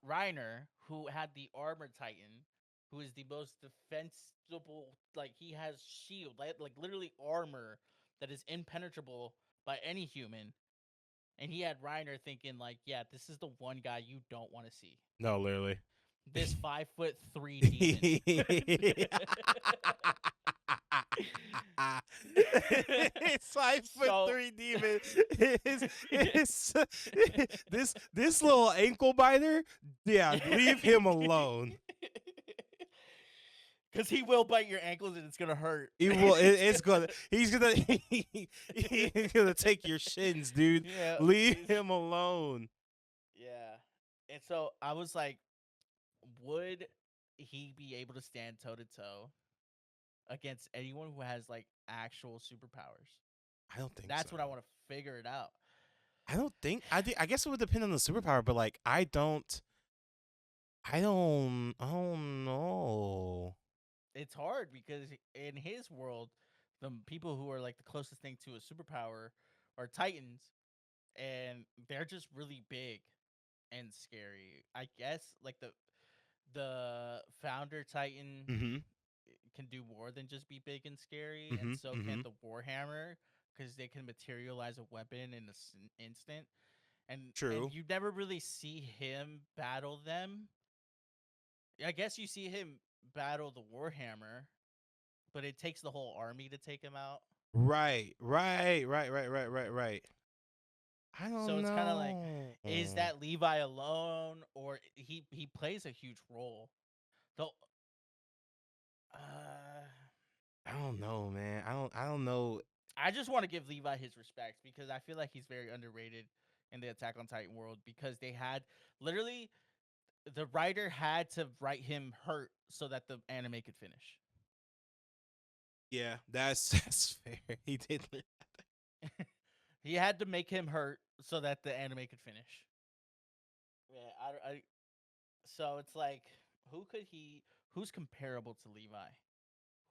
Reiner, who had the Armor Titan, who is the most defensible. Like he has shield, like literally armor that is impenetrable by any human. And he had Reiner thinking like, yeah, this is the one guy you don't want to see. No, literally. This 5'3" demon. It's 5'3" So- demon. This little ankle biter. Yeah, leave him alone. Because he will bite your ankles and it's gonna hurt. He will. It's gonna. He's gonna. He's gonna take your shins, dude. Yeah, Leave he's- him alone. Yeah. And so I was like, would he be able to stand toe to toe against anyone who has like actual superpowers? I don't think That's so. what I want to figure it out. I don't think. I guess it would depend on the superpower, but like, I don't know. It's hard because in his world, the people who are like the closest thing to a superpower are Titans, and they're just really big and scary. I guess like the founder Titan Mm-hmm. can do more than just be big and scary, Mhm, and so can mhm. the Warhammer because they can materialize a weapon in an instant. And True. you never really see him battle them. I guess you see him battle the Warhammer, but it takes the whole army to take him out. Right. I don't So know. it's kind of like, is that Levi alone, or he plays a huge role? Though, I don't know, man. I don't know. I just want to give Levi his respects because I feel like he's very underrated in the Attack on Titan world because they had literally the writer had to write him hurt so that the anime could finish. Yeah, that's fair. He did. He had to make him hurt so that the anime could finish. Yeah, so it's like, who's comparable to Levi?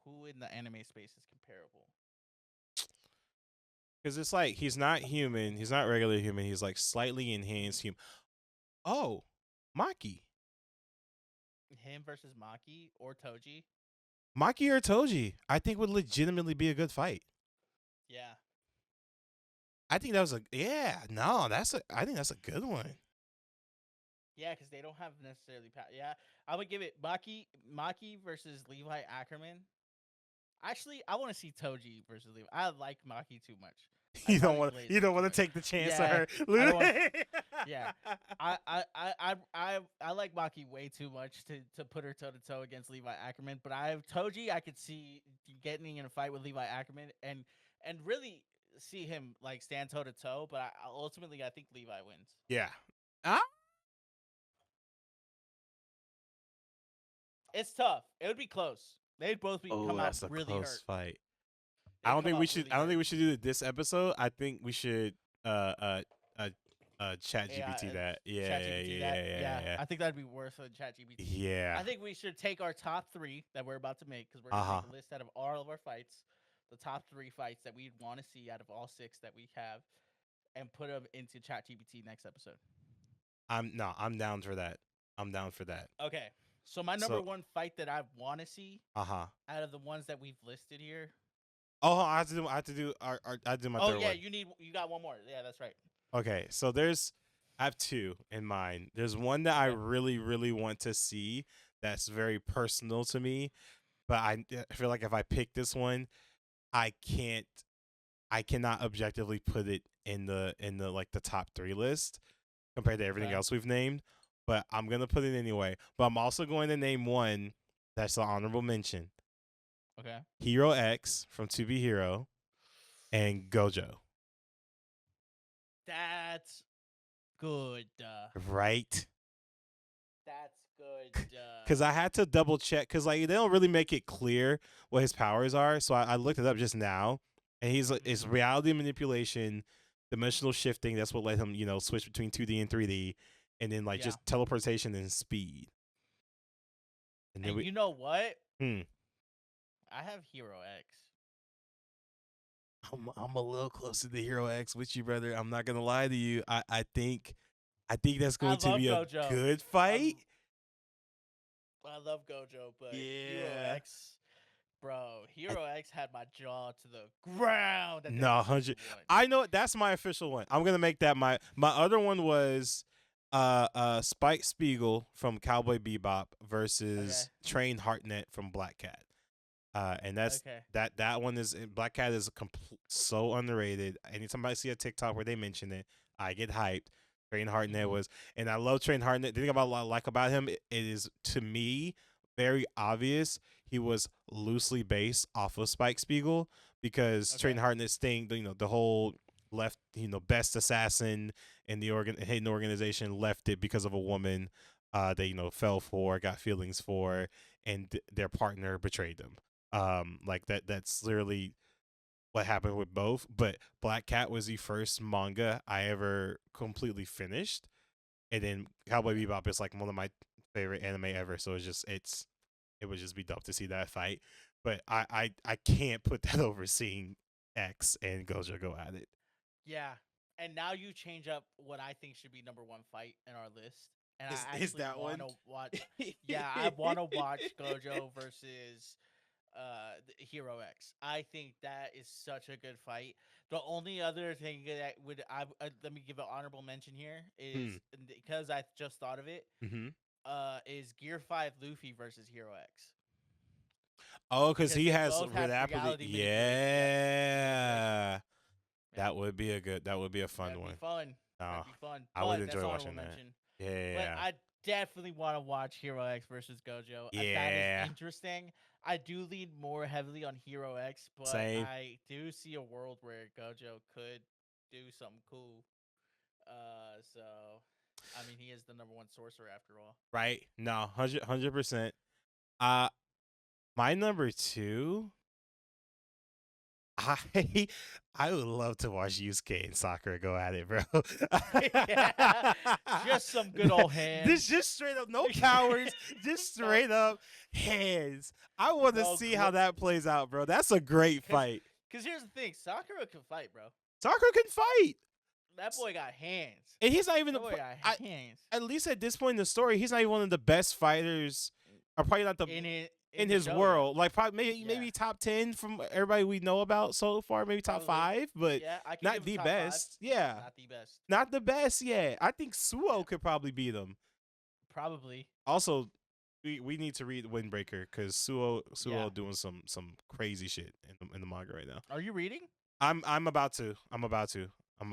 Who in the anime space is comparable? Because it's like he's not human. He's not regular human. He's like slightly enhanced human. Oh, Maki. Him versus Maki or Toji? Maki or Toji, I think would legitimately be a good fight. Yeah. I think that was I think that's a good one. Yeah, because they don't have necessarily power. Yeah, I would give it Maki versus Levi Ackerman. Actually, I want to see Toji versus Levi. I like Maki too much. You don't want to take the chance on Yeah, her. I don't wanna- yeah. I like Maki way too much to put her toe to toe against Levi Ackerman. But Toji, I could see getting in a fight with Levi Ackerman and really see him like stand toe to toe. But ultimately, I think Levi wins. Yeah. It's tough. It would be close. They'd both come out That's a really close hurt. fight. They'd I don't come think we out should. really I don't think hurt. we should do it this episode. I think we should Chat AI, GPT that. Yeah, ChatGPT yeah, that. yeah, Yeah, yeah, I think that'd be worse than ChatGPT. yeah. I think we should take our top 3 that we're about to make because we're Uh gonna huh. make a list out of all of our fights, the top 3 fights that we'd want to see out of all 6 that we have, and put them into ChatGPT next episode. I'm down for that. I'm down for that. Okay, so my number So, 1 fight that I want to see uh huh. out of the ones that we've listed here. Oh, I have to do. I have to do. I have to do my Oh third yeah, one. you got one more. Yeah, that's right. Okay, so I have 2 in mind. There's one that I Okay. really, really want to see. That's very personal to me. But I feel like if I pick this one, I can't. I cannot objectively put it in the like the top 3 list compared to everything Okay. else we've named. But I'm gonna put it anyway. But I'm also going to name one that's an honorable mention. Okay. Hero X from To Be Hero and Gojo. That's good. Right? That's good. Because I had to double check because like they don't really make it clear what his powers are. So I looked it up just now, and he's like it's reality manipulation, dimensional shifting. That's what let him switch between 2D and 3D, and then like Yeah. just teleportation and speed. And then And you know what? Hmm. I have Hero X. I'm a little closer to Hero X with you, brother. I'm not gonna lie to you. I think that's going to love be a Gojo. good fight. I love Gojo, but Hero Yeah. X, bro, Hero X had my jaw to the ground. At the No, episode 100. one. I know that's my official one. I'm gonna make that my other one was Spike Spiegel from Cowboy Bebop versus Train Hartnett from Black Cat. And that's Okay. that one is Black Cat is so underrated. Anytime I see a TikTok where they mention it, I get hyped. Train Hartnett was, and I love Train Hartnett. The thing about what I like about him, it is to me very obvious he was loosely based off of Spike Spiegel because Train Hartnett's thing, the whole left, best assassin in the hidden organization left it because of a woman they fell for, got feelings for, and their partner betrayed them. Like that's literally what happened with both. But Black Cat was the first manga I ever completely finished, and then Cowboy Bebop is like one of my favorite anime ever. So it would just be dope to see that fight. But I can't put that over seeing X and Gojo go at it. Yeah, and now you change up what I think should be number 1 fight in our list, and Is I actually that one? want to watch. Yeah, I want to watch Gojo versus Hero X. I think that is such a good fight. The only other thing that would let me give an honorable mention here is because I just thought of it. Mm-hmm. Is Gear 5 Luffy versus Hero X? Oh, because he they has both have reality. reality Yeah. manipulation. That would be a fun That'd one. be fun. No, That'd be fun. I would But enjoy that's honorable watching that. mention. Yeah. But I definitely want to watch Hero X versus Gojo. That Yeah. is interesting. I do lean more heavily on Hero X, but Same. I do see a world where Gojo could do something cool. So I mean, he is the number 1 sorcerer after all. Right? No, 100%. My number 2. I would love to watch Yusuke and Sakura go at it, bro. Yeah, just some good old hands. This just straight up, no powers, just straight up hands. I want to see how that plays out, bro. That's a great fight. Because here's the thing, Sakura can fight, bro. Sakura can fight. That boy got hands. And he's not even That boy got hands. at least at this point in the story, he's not even one of the best fighters, or probably not the in his world. Like probably maybe top 10 from everybody we know about so far, maybe top 5, but I can not give the him top best. 5. Yeah, Not the best. not the best. Yeah, I think Suo could probably beat him. Probably. Also, we need to read Windbreaker because Suo Yeah. doing some crazy shit in the manga right now. Are you reading? I'm about to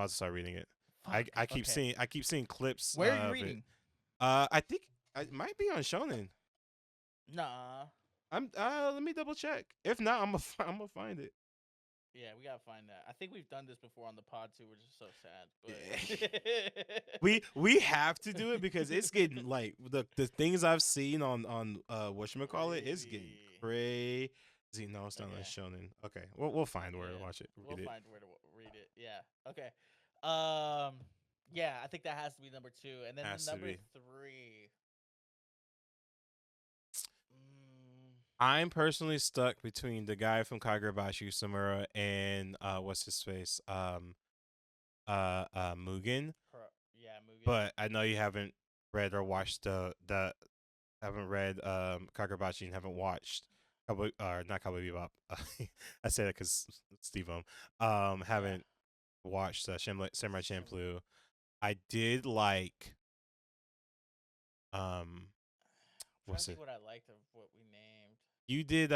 start reading it. I keep seeing clips. Where are you of reading? It. I think it might be on Shonen. Nah. Let me double check. If not, I'm gonna find it. Yeah, we gotta find that. I think we've done this before on the pod too, which is so sad. But We have to do it because it's getting like the things I've seen on whatchamacallit, it's getting crazy. No, it's not on Shonen. Okay, we'll find where to watch it. We'll find where to read it. Yeah. Okay. Yeah, I think that has to be number 2, and then Has to number be. 3. Mm, I'm personally stuck between the guy from Kagurabashi Samura and what's his face? Mugen. yeah, Mugen. But I know you haven't read or watched the haven't read Kagurabachi and haven't watched not Cowboy Bebop. I say that because Steve Yeah. haven't watched Samurai Sim- Champloo. I did like um I'm trying to what's think it? what I liked of what we named. You did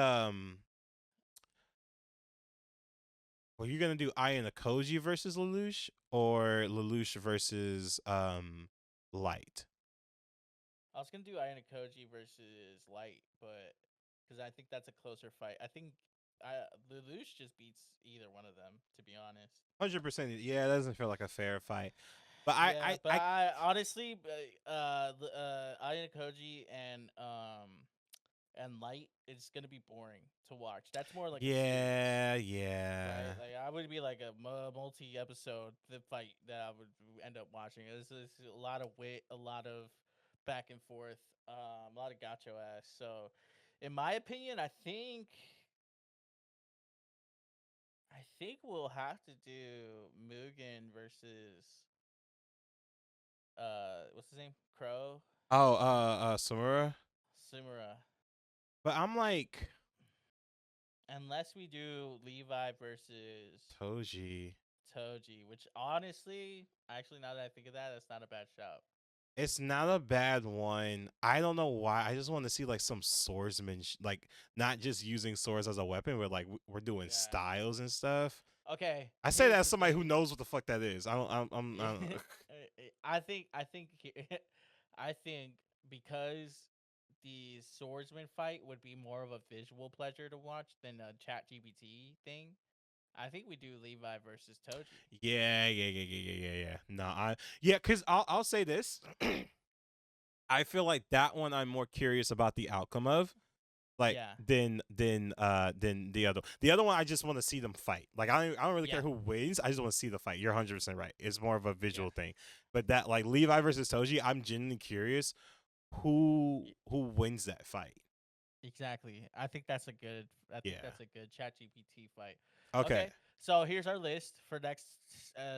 were you gonna do Aya and Koji versus Lelouch or Lelouch versus Light? I was gonna do Ayana Koji versus Light, but because I think that's a closer fight. I think Lelouch just beats either one of them, to be honest. 100%. Yeah, it doesn't feel like a fair fight. But Yeah, but I honestly, Ayana Koji and Light is gonna be boring to watch. That's more like a series. yeah. Right, like I would be like a multi-episode the fight that I would end up watching. It's a lot of wit, a lot of back and forth, a lot of gacho ass. So, in my opinion, I think we'll have to do Mugen versus what's his name, Crow, Oh, Samura. Sumura, But I'm like unless we do Levi versus Toji. Toji, which honestly, actually, now that I think of that, that's not a bad shout. It's not a bad one. I don't know why. I just want to see like some swordsman, like not just using swords as a weapon, but like we're doing Yeah. styles and stuff. Okay. I say Here's that as the somebody who thing. knows what the fuck that is. I don't I think because the swordsman fight would be more of a visual pleasure to watch than a chat GPT thing. I think we do Levi versus Toji. yeah. No, cause I'll say this. I feel like that one I'm more curious about the outcome of. Like Yeah. than the other. The other one I just want to see them fight. Like I don't really Yeah. care who wins. I just want to see the fight. You're 100% right. It's more of a visual Yeah. thing. But that like Levi versus Toji, I'm genuinely curious who wins that fight. Exactly. I think that's a good. I think Yeah. that's a good chat GPT fight. Okay. So here's our list for next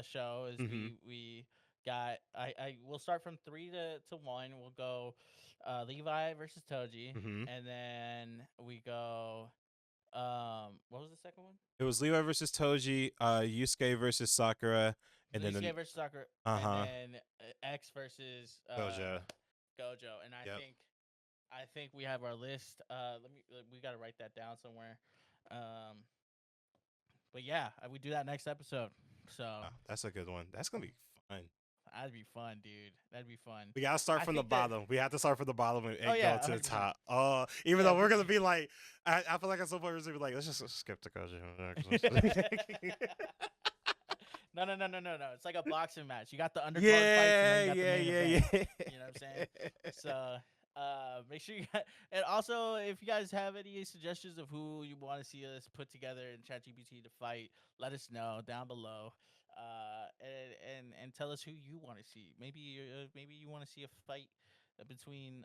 show. Is Mhm. we got I we'll start from 3 to 1. We'll go Levi versus Toji, Mhm. and then we go what was the second one? It was Levi versus Toji, Yusuke versus Sakura, and then Yusuke versus Sakura, and uh-huh. then X versus Gojo. Gojo, and Yep. I think we have our list. We got to write that down somewhere. But yeah, we do that next episode. So Oh, that's a good one. That's gonna be fun. that'd be fun, dude. That'd be fun. We gotta start I from the think that- bottom. We have to start from the bottom and Oh, go yeah, to the 100%. top. Oh, even Yeah, though we're we- gonna be like, I feel like at some point we're gonna be like, let's just skip the Gojo. No. It's like a boxing match. You got the undercard fights, yeah, and then you got yeah, the main yeah, event. yeah. You know what I'm saying? So make sure you got, and also if you guys have any suggestions of who you want to see us put together in ChatGPT to fight, let us know down below. And tell us who you want to see. Maybe you want to see a fight between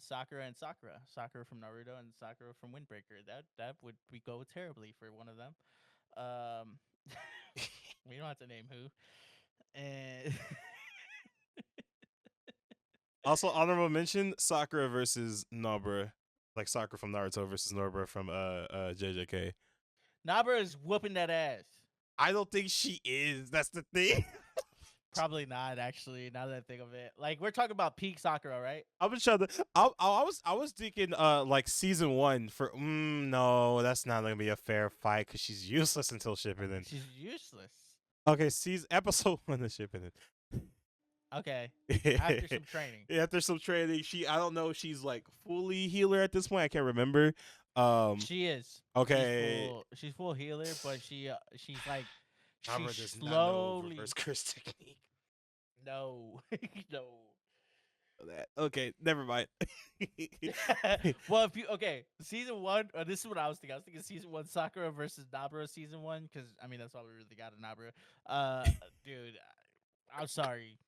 Sakura and Sakura from Naruto and Sakura from Windbreaker. That would go terribly for one of them. Um, we don't have to name who. And Also, honorable mention: Sakura versus Nobara, like Sakura from Naruto versus Nobara from JJK. Nabra is whooping that ass. I don't think she is. That's the thing. Probably not, actually. Now that I think of it, like we're talking about peak Sakura, right? I was trying to. I was thinking like season 1 for. No, that's not gonna be a fair fight because she's useless until Shippuden. She's useless. Okay, season episode 1 of Shippuden. Okay, after some training. Yeah, after some training, I don't know if she's like fully healer at this point. I can't remember. She is. Okay. She's full healer, but she's like Nabara she's does not know slowly. reverse curse technique. No, no. That. Okay, never mind. Well, if you season 1. This is what I was thinking. I was thinking season 1 Sakura versus Nabara season 1 because I mean that's all we really got in Nabara. Dude, I'm sorry.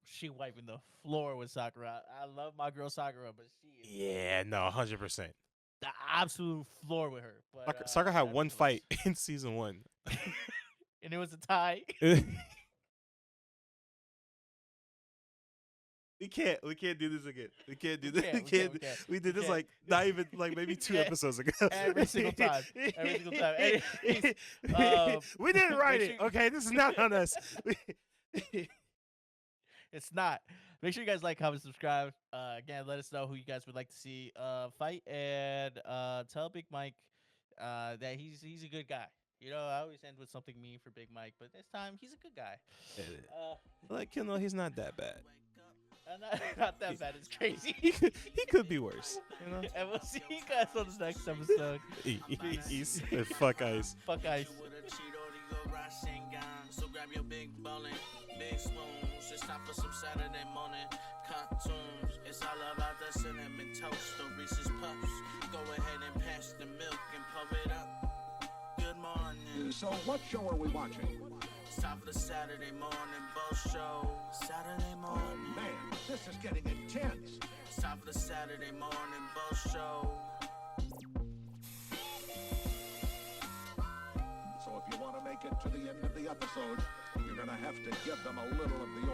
She wiping the floor with Sakura. I love my girl Sakura, but she is Yeah, no, 100%. the absolute floor with her. But Sakura had that one bitch was- fight in season 1. and it was a tie. We can't do this again. We can't do We this. can't, We we can't. can't, we can't, We did we this can't. like not even like maybe 2 can't. episodes ago. Every single time. Every single time. Anyways, we didn't write make it. sure- Okay, this is not on us. It's not. Make sure you guys like, comment, subscribe. Again, let us know who you guys would like to see fight, and tell Big Mike that he's a good guy. You know, I always end with something mean for Big Mike, but this time he's a good guy. Like Kendall, he's not that bad. Not that bad. It's crazy. He could be worse. You know. And we'll see you guys on the next episode. He's fuck ice. Fuck ice. So grab your big bowling, big spoons. It's time for some Saturday morning cartoons. It's all about the cinnamon toast, the Reese's Puffs. Go ahead and pass the milk and pour it up. Good morning. So what show are we watching? It's time for the Saturday morning bowl show. Saturday morning. Man, this is getting intense. It's time for the Saturday morning bowl show. So if you want to make it to the end of the episode, you're going to have to give them a little of the